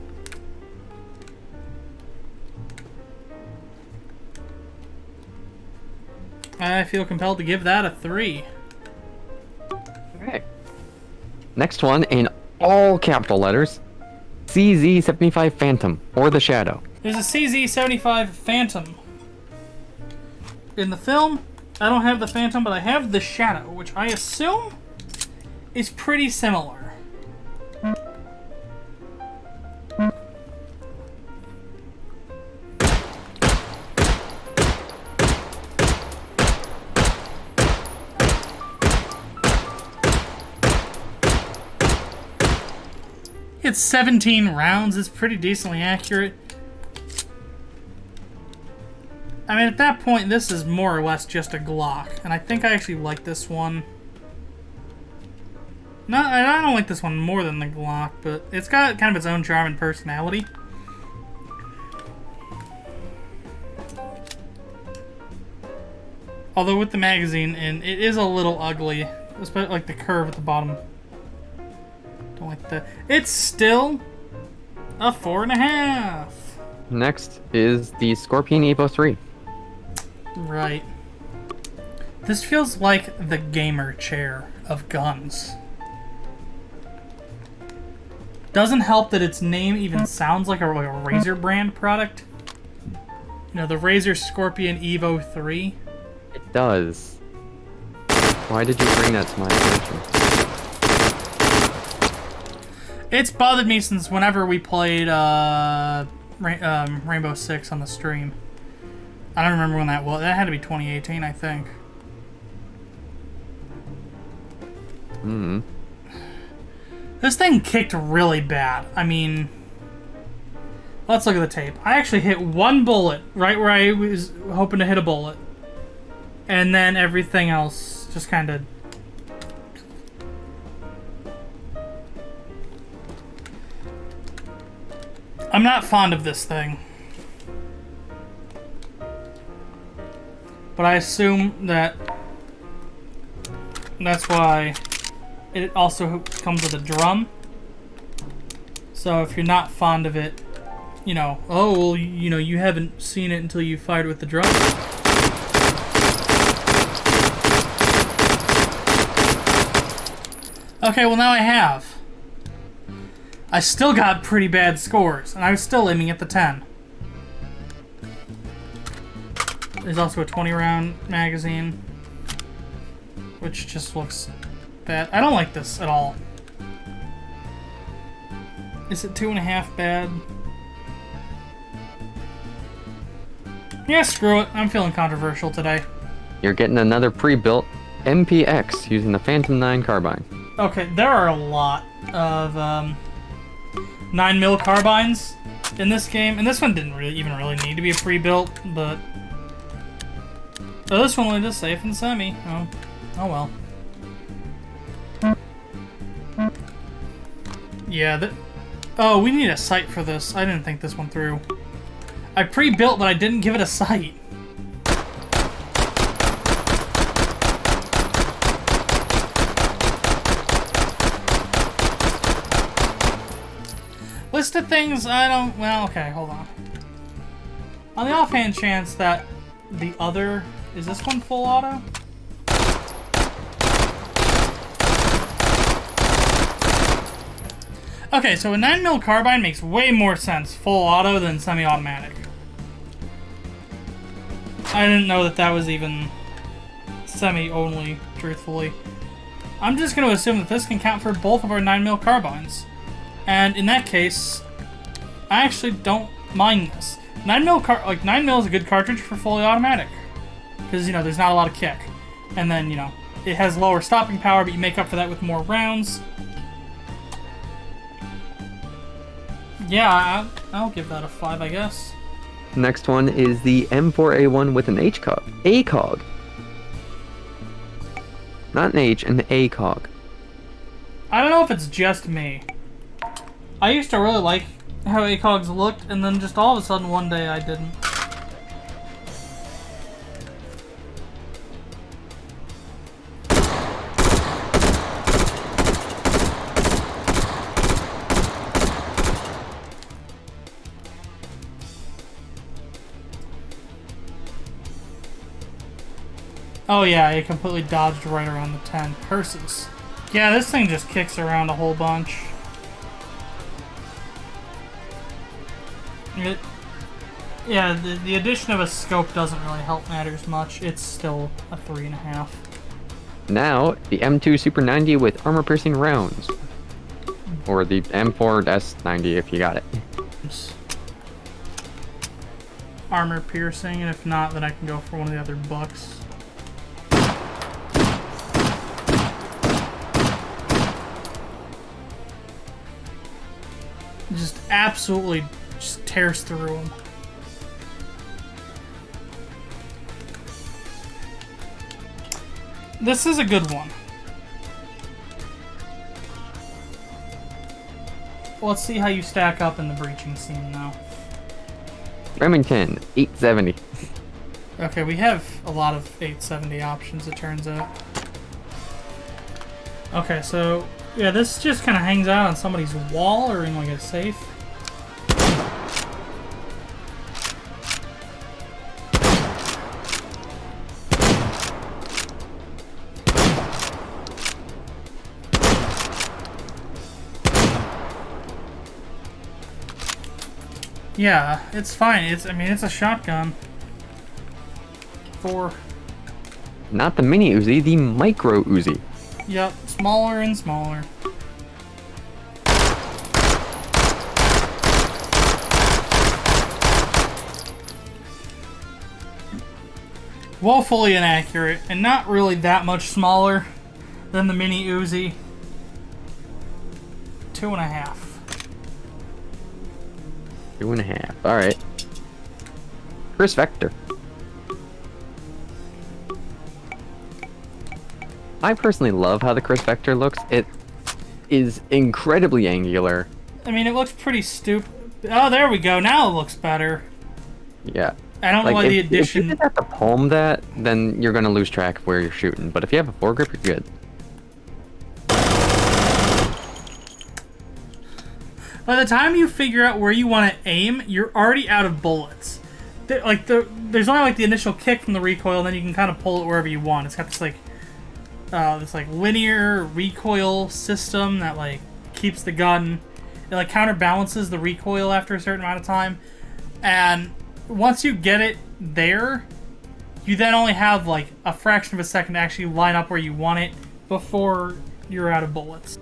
I feel compelled to give that a 3. Okay. Next one in all capital letters. CZ75 Phantom, or the Shadow. There's a CZ75 Phantom. In the film, I don't have the Phantom, but I have the Shadow, which I assume is pretty similar. It's 17 rounds. It's pretty decently accurate. I mean, at that point, this is more or less just a Glock. And I think I actually like this one. No, I don't like this one more than the Glock, but it's got kind of its own charm and personality. Although with the magazine in, it is a little ugly. Especially like the curve at the bottom. Don't like that. It's still a 4.5. Next is the Scorpion Evo 3. Right. This feels like the gamer chair of guns. Doesn't help that its name even sounds like a Razer brand product. You know, the Razer Scorpion Evo 3. It does. Why did you bring that to my attention? It's bothered me since whenever we played Rainbow Six on the stream. I don't remember when that was. That had to be 2018, I think. Hmm. This thing kicked really bad. I mean, let's look at the tape. I actually hit one bullet right where I was hoping to hit a bullet. And then everything else just kind of... I'm not fond of this thing. But I assume that that's why it also comes with a drum. So if you're not fond of it, you know, oh, well, you know, you haven't seen it until you fired with the drum. Okay, well now I have. I still got pretty bad scores, and I was still aiming at the 10. There's also a 20-round magazine, which just looks bad. I don't like this at all. Is it 2.5 bad? Yeah, screw it. I'm feeling controversial today. You're getting another pre-built MPX using the Phantom 9 carbine. Okay, there are a lot of 9mm carbines in this game, and this one didn't even really need to be a pre-built, but... Oh, this one only does safe and semi. Oh well. Yeah, Oh, we need a sight for this. I didn't think this one through. I pre-built, but I didn't give it a sight. List of things I don't... Well, okay, hold on. On the offhand chance that the other... Is this one full auto? Okay, so a 9mm carbine makes way more sense full auto than semi-automatic. I didn't know that that was even semi-only, truthfully. I'm just going to assume that this can count for both of our 9mm carbines. And in that case, I actually don't mind this. 9mm is a good cartridge for fully automatic. Because, you know, there's not a lot of kick. And then, you know, it has lower stopping power, but you make up for that with more rounds. Yeah, I'll give that a 5, I guess. Next one is the M4A1 with an H-cog. ACOG. Not an H, an ACOG. I don't know if it's just me. I used to really like how ACOGs looked, and then just all of a sudden one day I didn't. Oh yeah, it completely dodged right around the 10. Curses. Yeah, this thing just kicks around a whole bunch. Yeah, the addition of a scope doesn't really help matters much. It's still a 3.5. Now, the M2 Super 90 with armor-piercing rounds. Or the M4S90 if you got it. Armor piercing, and if not, then I can go for one of the other bucks. Just absolutely just tears through them. This is a good one. Let's see how you stack up in the breaching scene now. Remington, 870. Okay, we have a lot of 870 options, it turns out. Okay, so yeah, this just kind of hangs out on somebody's wall or in like a safe. Yeah, it's fine. I mean, it's a shotgun. 4. Not the mini Uzi, the micro Uzi. Yep, smaller and smaller. Woefully inaccurate, and not really that much smaller than the mini Uzi. 2.5. 2.5. Alright. Chris Vector. I personally love how the Chris Vector looks. It is incredibly angular. I mean, it looks pretty stupid. Oh, there we go. Now it looks better. Yeah. I don't know why the addition... If you just have to palm that, then you're going to lose track of where you're shooting. But if you have a foregrip, you're good. By the time you figure out where you want to aim, you're already out of bullets. There's only like the initial kick from the recoil, and then you can kind of pull it wherever you want. It's got this like linear recoil system that like keeps the gun. It like counterbalances the recoil after a certain amount of time, and once you get it there, you then only have like a fraction of a second to actually line up where you want it before you're out of bullets.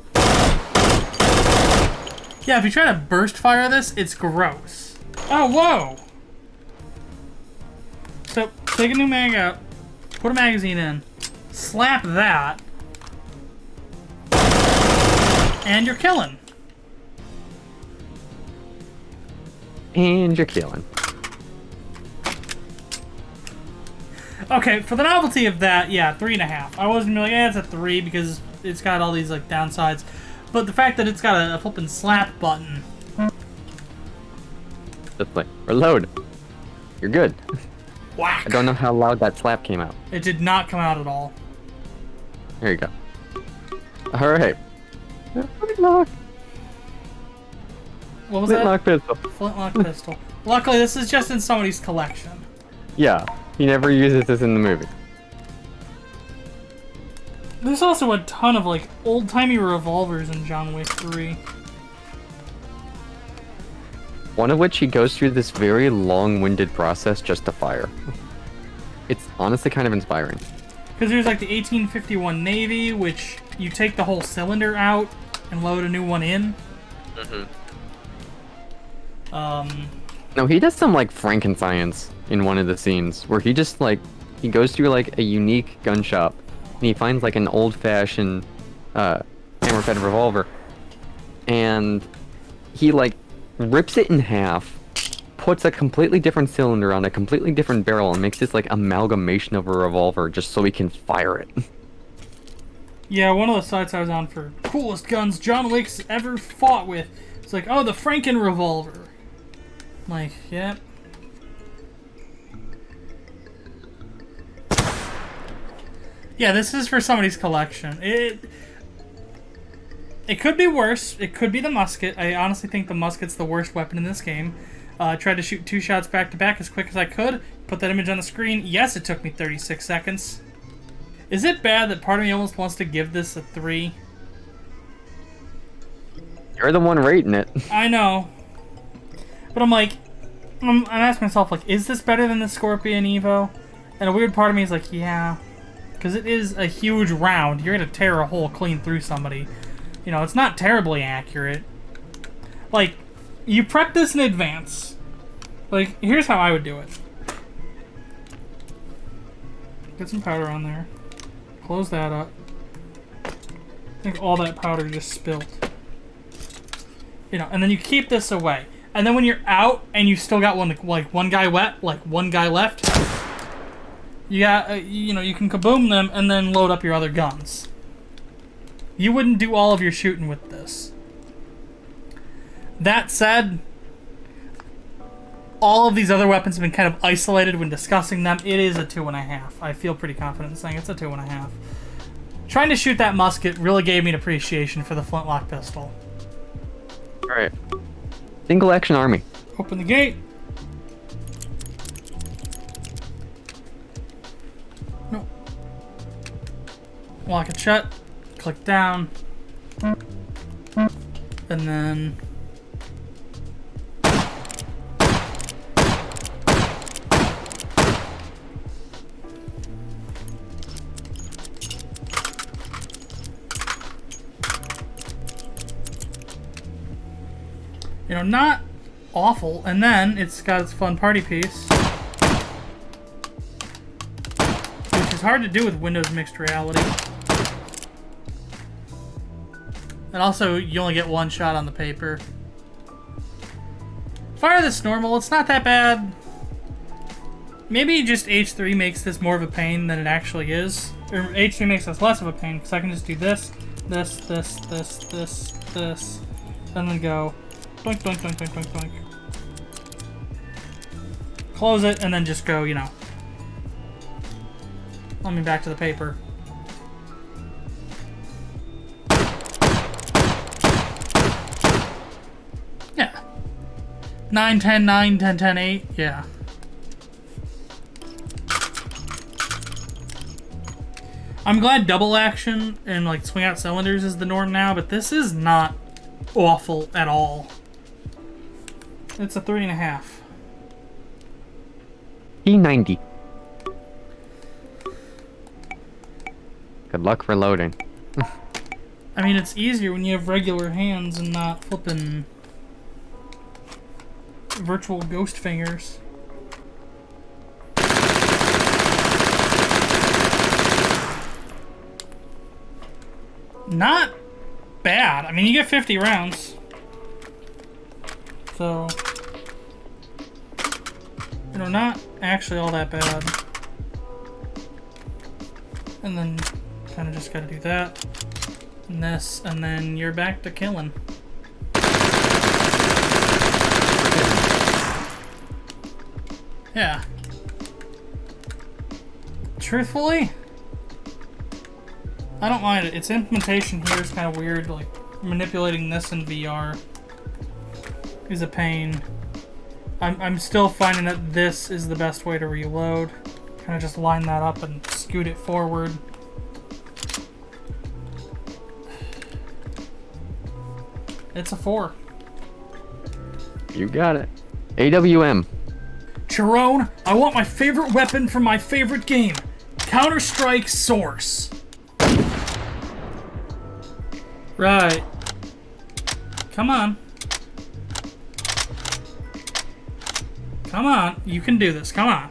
Yeah, if you try to burst fire this, it's gross. Oh, whoa! So, take a new mag out, put a magazine in, slap that, and you're killing. And you're killing. Okay, for the novelty of that, yeah, 3.5. I wasn't really like, it's a 3 because it's got all these like downsides. But the fact that it's got a flippin' slap button Just like, reload. You're good. Whack. I don't know how loud that slap came out. It did not come out at all. There you go. Alright. Flintlock. What was that? Flintlock pistol. Flintlock pistol. Luckily, this is just in somebody's collection. Yeah, he never uses this in the movie. There's also a ton of, like, old-timey revolvers in John Wick 3. One of which he goes through this very long-winded process just to fire. It's honestly kind of inspiring. Because there's, like, the 1851 Navy, which you take the whole cylinder out and load a new one in. No, he does some, like, Franken-science in one of the scenes, where he just, like, he goes through, like, a unique gun shop, and he finds, like, an old-fashioned, hammer-fed revolver, and he, like, rips it in half, puts a completely different cylinder on a completely different barrel, and makes this, like, amalgamation of a revolver just so he can fire it. Yeah, one of the sites I was on for coolest guns John Wick's ever fought with. It's like, oh, the Franken revolver. I'm like, yep. Yeah, this is for somebody's collection. It could be worse. It could be the musket. I honestly think the musket's the worst weapon in this game. I tried to shoot 2 shots back to back as quick as I could. Put that image on the screen. Yes, it took me 36 seconds. Is it bad that part of me almost wants to give this a 3? You're the one rating it. I know. But I'm like, I'm asking myself, like, is this better than the Scorpion Evo? And a weird part of me is like, yeah. Because it is a huge round. You're going to tear a hole clean through somebody. You know, it's not terribly accurate. Like, you prep this in advance. Like, here's how I would do it. Get some powder on there. Close that up. I think all that powder just spilled. You know, and then you keep this away. And then when you're out and you still got one guy wet, like one guy left, you got, you know, you can kaboom them and then load up your other guns. You wouldn't do all of your shooting with this. That said, all of these other weapons have been kind of isolated when discussing them. It is a 2.5. I feel pretty confident in saying it's a 2.5. Trying to shoot that musket really gave me an appreciation for the flintlock pistol. Alright. Single action army. Open the gate. Nope. Lock it shut. Click down. And then... you know, not awful. And then it's got its fun party piece, which is hard to do with Windows Mixed Reality. And also, you only get one shot on the paper. Fire this normal, it's not that bad. Maybe just H3 makes this more of a pain than it actually is. Or H3 makes this less of a pain, because I can just do this, this, this, this, this, this, and then go doink, doink, doink, doink, doink, doink. Close it, and then just go, you know. Let me back to the paper. Yeah. 9, 10, 9, 10, 10, 8. Yeah. I'm glad double action and like swing out cylinders is the norm now, but this is not awful at all. It's a 3.5. P90. Good luck reloading. I mean, it's easier when you have regular hands and not flipping virtual ghost fingers. Not bad. I mean, you get 50 rounds. So, you know, not actually all that bad. And then kind of just gotta do that. And this, and then you're back to killing. Yeah. Truthfully, I don't mind it. Its implementation here is kind of weird. Like, manipulating this in VR is a pain. I'm still finding that this is the best way to reload. Kind of just line that up and scoot it forward. It's a 4. You got it. AWM. Charon, I want my favorite weapon from my favorite game. Counter-Strike Source. Right. Come on. Come on. You can do this. Come on.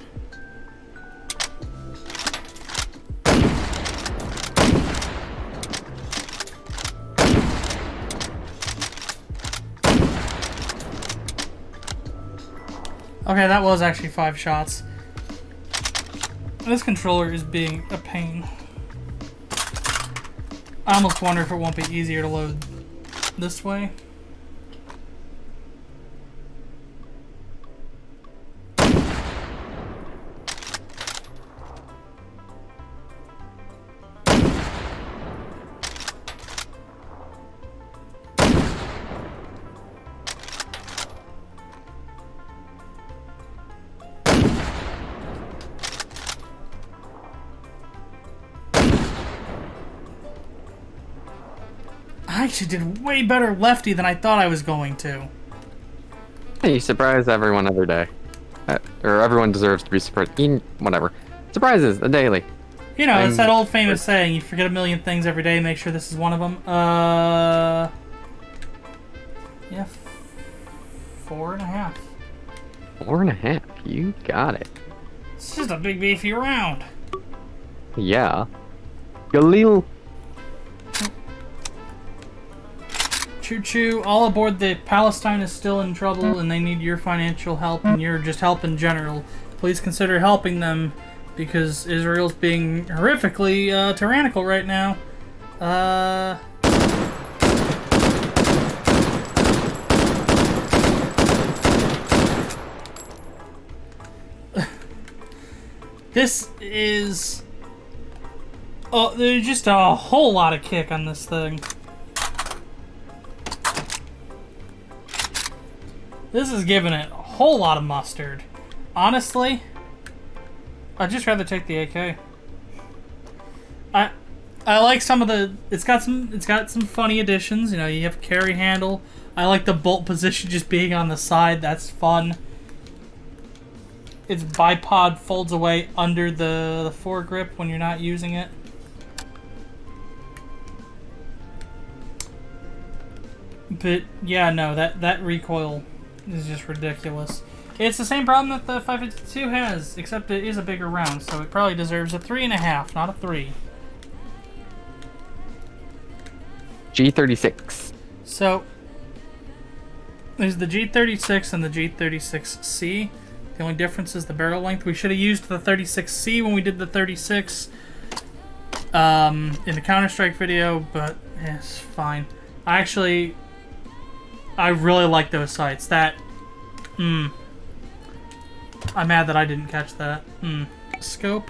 Okay, that was actually 5 shots. This controller is being a pain. I almost wonder if it won't be easier to load this way. I actually did way better lefty than I thought I was going to. Hey, you surprise everyone every day. Or everyone deserves to be surprised. Whatever. Surprises, a daily. You know, it's that old famous saying, you forget a million things every day, make sure this is one of them. Yeah, 4.5. 4.5. You got it. It's just a big beefy round. Yeah. Galil. Choo-choo, all aboard the Palestine is still in trouble and they need your financial help and your just help in general. Please consider helping them because Israel's being horrifically tyrannical right now. This is... Oh, there's just a whole lot of kick on this thing. This is giving it a whole lot of mustard. Honestly, I'd just rather take the AK. I like some of the... It's got some funny additions. You know, you have a carry handle. I like the bolt position just being on the side. That's fun. Its bipod folds away under the foregrip when you're not using it. But yeah, no, that recoil is just ridiculous. It's the same problem that the 552 has, except it is a bigger round, so it probably deserves a 3.5, not a 3. G36. So there's the G36 and the G36C. The only difference is the barrel length. We should have used the 36C when we did the 36 in the Counter-Strike video, but yeah, it's fine. I really like those sights. I'm mad that I didn't catch that. Scope.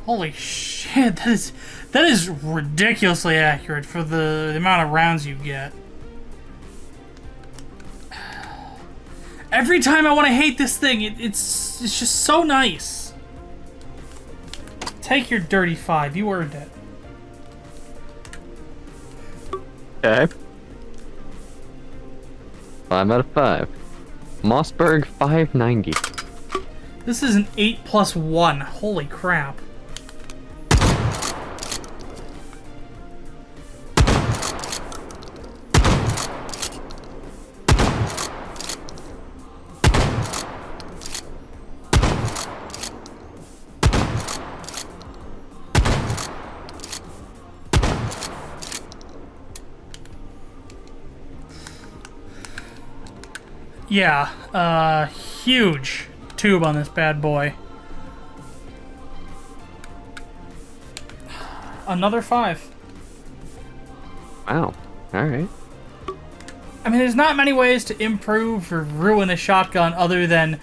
Holy shit, that is ridiculously accurate for the amount of rounds you get. Every time I want to hate this thing, it's just so nice. Take your dirty 5, you earned it. Okay. 5 out of 5. Mossberg 590. This is an 8+1. Holy crap. Yeah, huge tube on this bad boy. another 5. Wow. All right. I mean, there's not many ways to improve or ruin a shotgun other than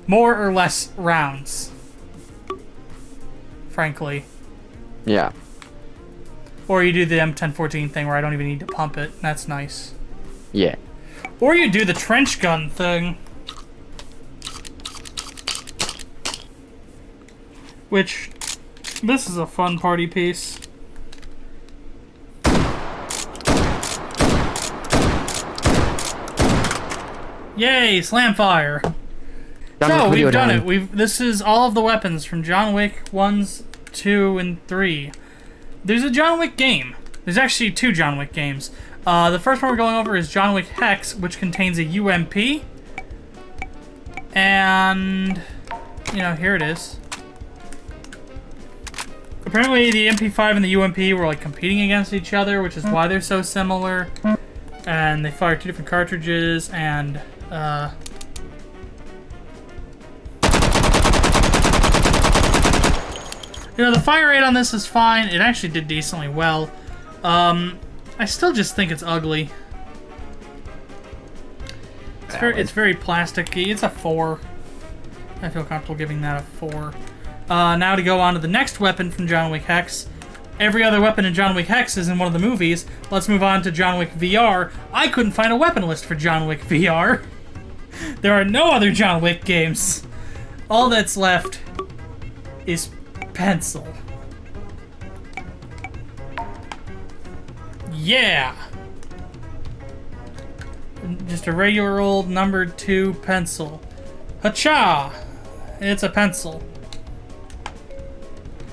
more or less rounds. Frankly. Yeah. Or you do the M1014 thing where I don't even need to pump it. That's nice. Yeah. Or you do the trench gun thing. Which, this is a fun party piece. Yay, slam fire. So, we've done it. This is all of the weapons from John Wick 1s, 2, and 3. There's a John Wick game. There's actually 2 John Wick games. The first one we're going over is John Wick Hex, which contains a UMP. And, you know, here it is. Apparently the MP5 and the UMP were like competing against each other, which is why they're so similar. And they fire 2 different cartridges, and you know, the fire rate on this is fine. It actually did decently well. I still just think it's ugly. It's very plasticky. It's a 4. I feel comfortable giving that a 4. Now to go on to the next weapon from John Wick Hex. Every other weapon in John Wick Hex is in one of the movies. Let's move on to John Wick VR. I couldn't find a weapon list for John Wick VR. There are no other John Wick games. All that's left is pencil. Yeah! Just a regular old number 2 pencil. Hacha! It's a pencil.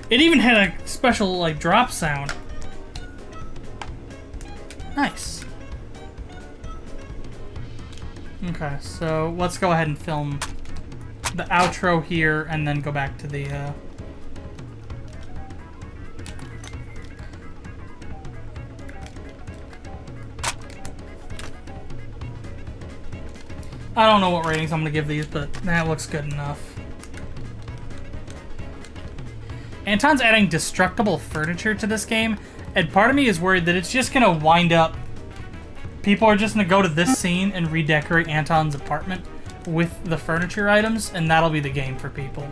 It even had a special, like, drop sound. Nice. Okay, so let's go ahead and film the outro here and then go back to the, I don't know what ratings I'm gonna give these, but that looks good enough. Anton's adding destructible furniture to this game, and part of me is worried that it's just gonna wind up... People are just gonna go to this scene and redecorate Anton's apartment with the furniture items, and that'll be the game for people.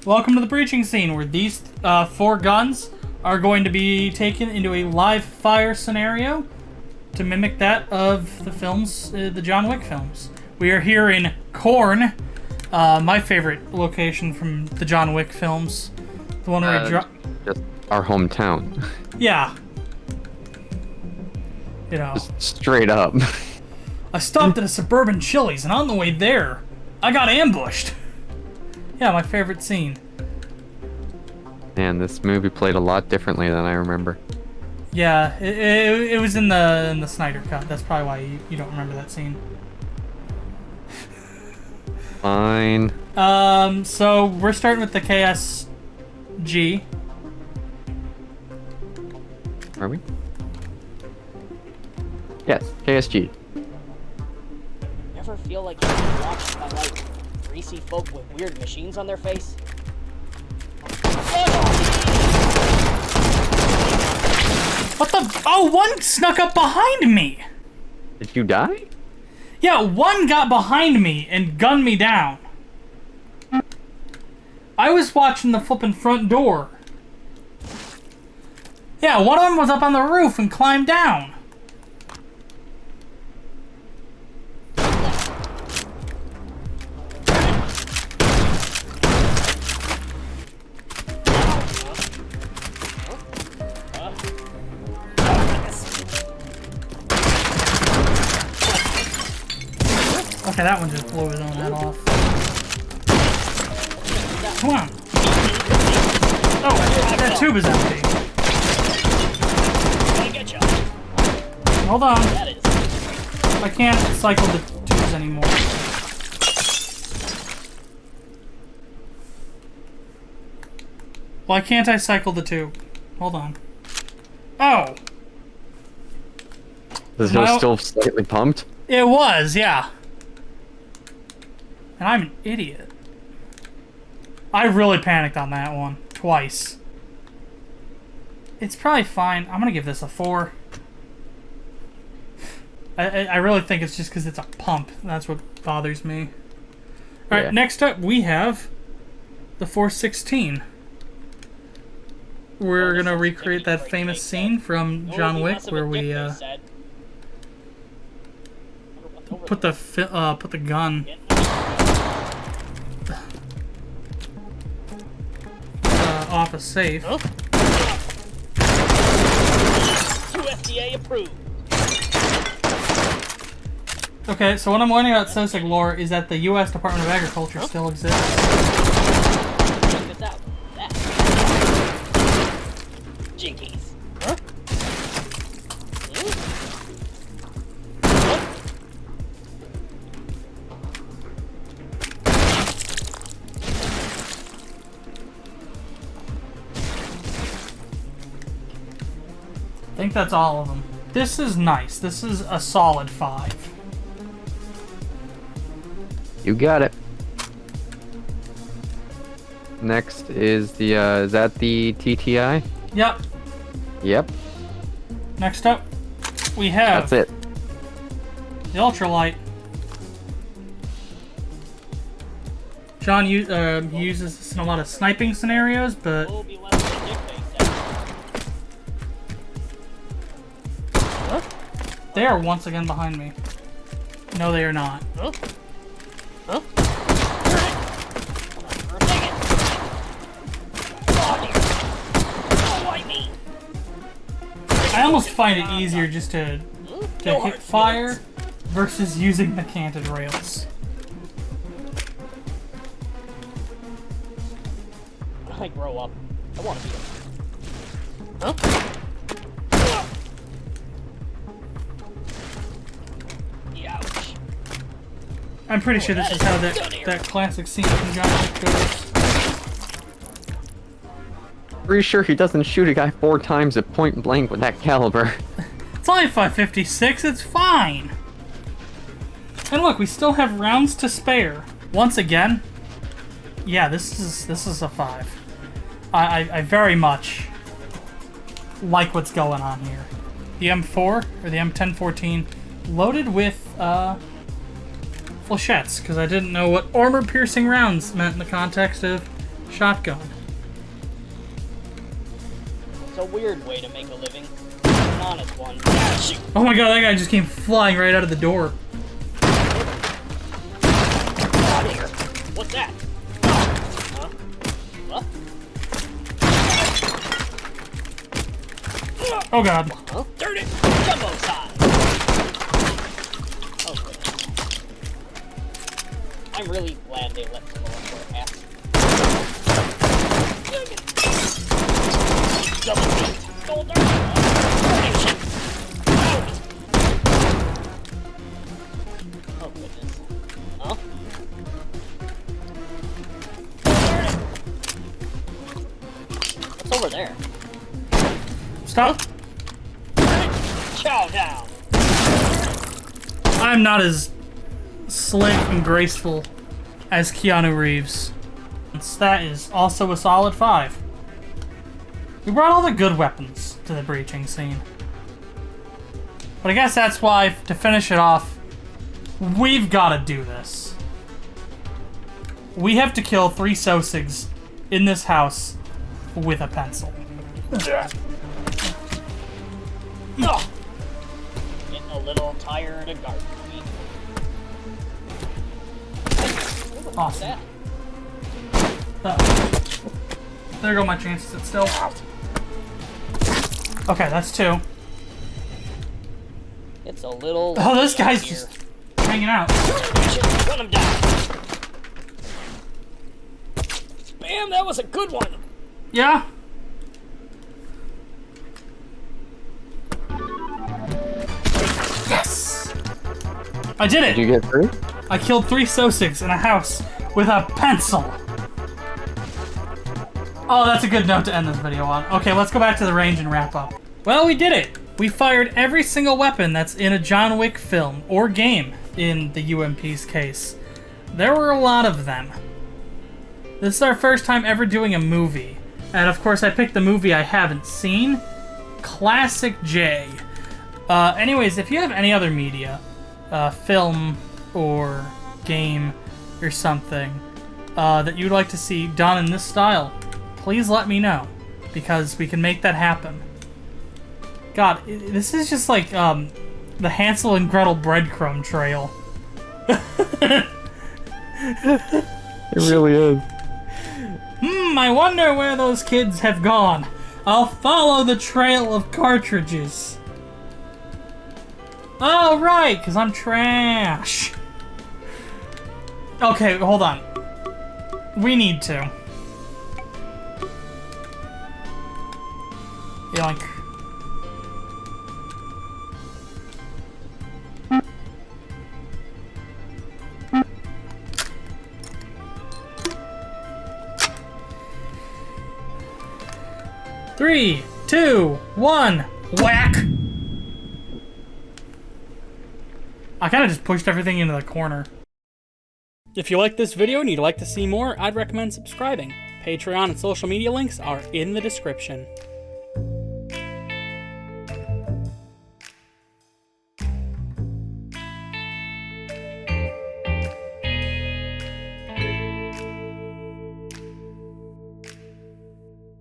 Welcome to the breaching scene, where these 4 guns are going to be taken into a live fire scenario to mimic that of the films, the John Wick films. We are here in Korn, my favorite location from the John Wick films. The one where just our hometown. Yeah. You know. Just straight up. I stopped at a suburban Chili's, and on the way there, I got ambushed. Yeah, my favorite scene. Man, this movie played a lot differently than I remember. Yeah, it was in the Snyder Cut. That's probably why you don't remember that scene. Fine. So we're starting with the KSG. Are we? Yes, KSG. You ever feel like you're being watched by, like, greasy folk with weird machines on their face? What the? Oh, one snuck up behind me! Did you die? Yeah, one got behind me and gunned me down. I was watching the flippin' front door. Yeah, one of them was up on the roof and climbed down. Okay, that one just blew his own head off. Come on. Oh, that tube is empty. Hold on. I can't cycle the tubes anymore. Why can't I cycle the tube? Hold on. Oh! Is it still slightly pumped? It was, yeah. And I'm an idiot. I really panicked on that one. Twice. It's probably fine. I'm gonna give this a 4. I really think it's just because it's a pump. That's what bothers me. Alright, Yeah. next up we have the 416. We're gonna recreate that famous scene from John Wick where we put the gun off a safe. Huh? USDA approved. Okay, so what I'm learning about Sosek lore is that the U.S. Department of Agriculture still exists. Check this out. That. Jinkies. Huh? I think that's all of them. This is nice. This is a solid 5. You got it. Next is the, is that the TTI? Yep. Yep, Next up, we have that's it. the ultralight. John uses this in a lot of sniping scenarios, but We'll be left with a dick face then. they are once again behind me. No, they are not. Huh? Huh? Take it. Oh, dear. Oh, why me? I almost find it easier just to No hit hard fire feelings. versus using the canted rails. When I grow up, I want to be a... Huh? Ouch. I'm pretty sure this is how that classic scene from John Wick goes. Pretty sure he doesn't shoot a guy 4 times at point blank with that caliber. It's only 556, it's fine. And look, we still have rounds to spare. Once again, yeah, this is a 5. I very much like what's going on here. The M4 or the M1014 loaded with flechettes, because I didn't know what armor-piercing rounds meant in the context of shotgun. It's a weird way to make a living. An honest one. Shoot. Oh my god, that guy just came flying right out of the door. Oh, dear. What's that? Huh? What? Oh god. Huh? Dirty! Jumbo size! Oh, goodness. I'm really glad they let some of us wear hats. Double feet! Stole dirt! Shit! Out! Oh, goodness. Huh? What's over there? Stop. Chow down! I'm not as slick and graceful as Keanu Reeves. That is also a solid 5. We brought all the good weapons to the breaching scene. But I guess that's why, to finish it off, we've got to do this. We have to kill 3 Sosigs in this house with a pencil. Getting a little tired of gardening. Awesome. There go my chances at still. Okay, that's 2. It's a little. Oh, this lucky out guy's here. just hanging out. Run him down. Bam! That was a good one. Yeah? Yes! I did it! Did you get 3? I killed 3 Sosigs in a house with a pencil. Oh, that's a good note to end this video on. Okay, let's go back to the range and wrap up. Well, we did it! We fired every single weapon that's in a John Wick film, or game, in the UMP's case. There were a lot of them. This is our first time ever doing a movie. And of course, I picked the movie I haven't seen. Classic J. Anyways, if you have any other media, film or game or something, that you'd like to see done in this style, please let me know, because we can make that happen. God, this is just like, the Hansel and Gretel breadcrumb trail. It really is. I wonder where those kids have gone. I'll follow the trail of cartridges. Oh, right, because I'm trash. Okay, hold on. We need to. Yoink. Three, two, one, whack! I kind of just pushed everything into the corner. If you like this video and you'd like to see more, I'd recommend subscribing. Patreon and social media links are in the description.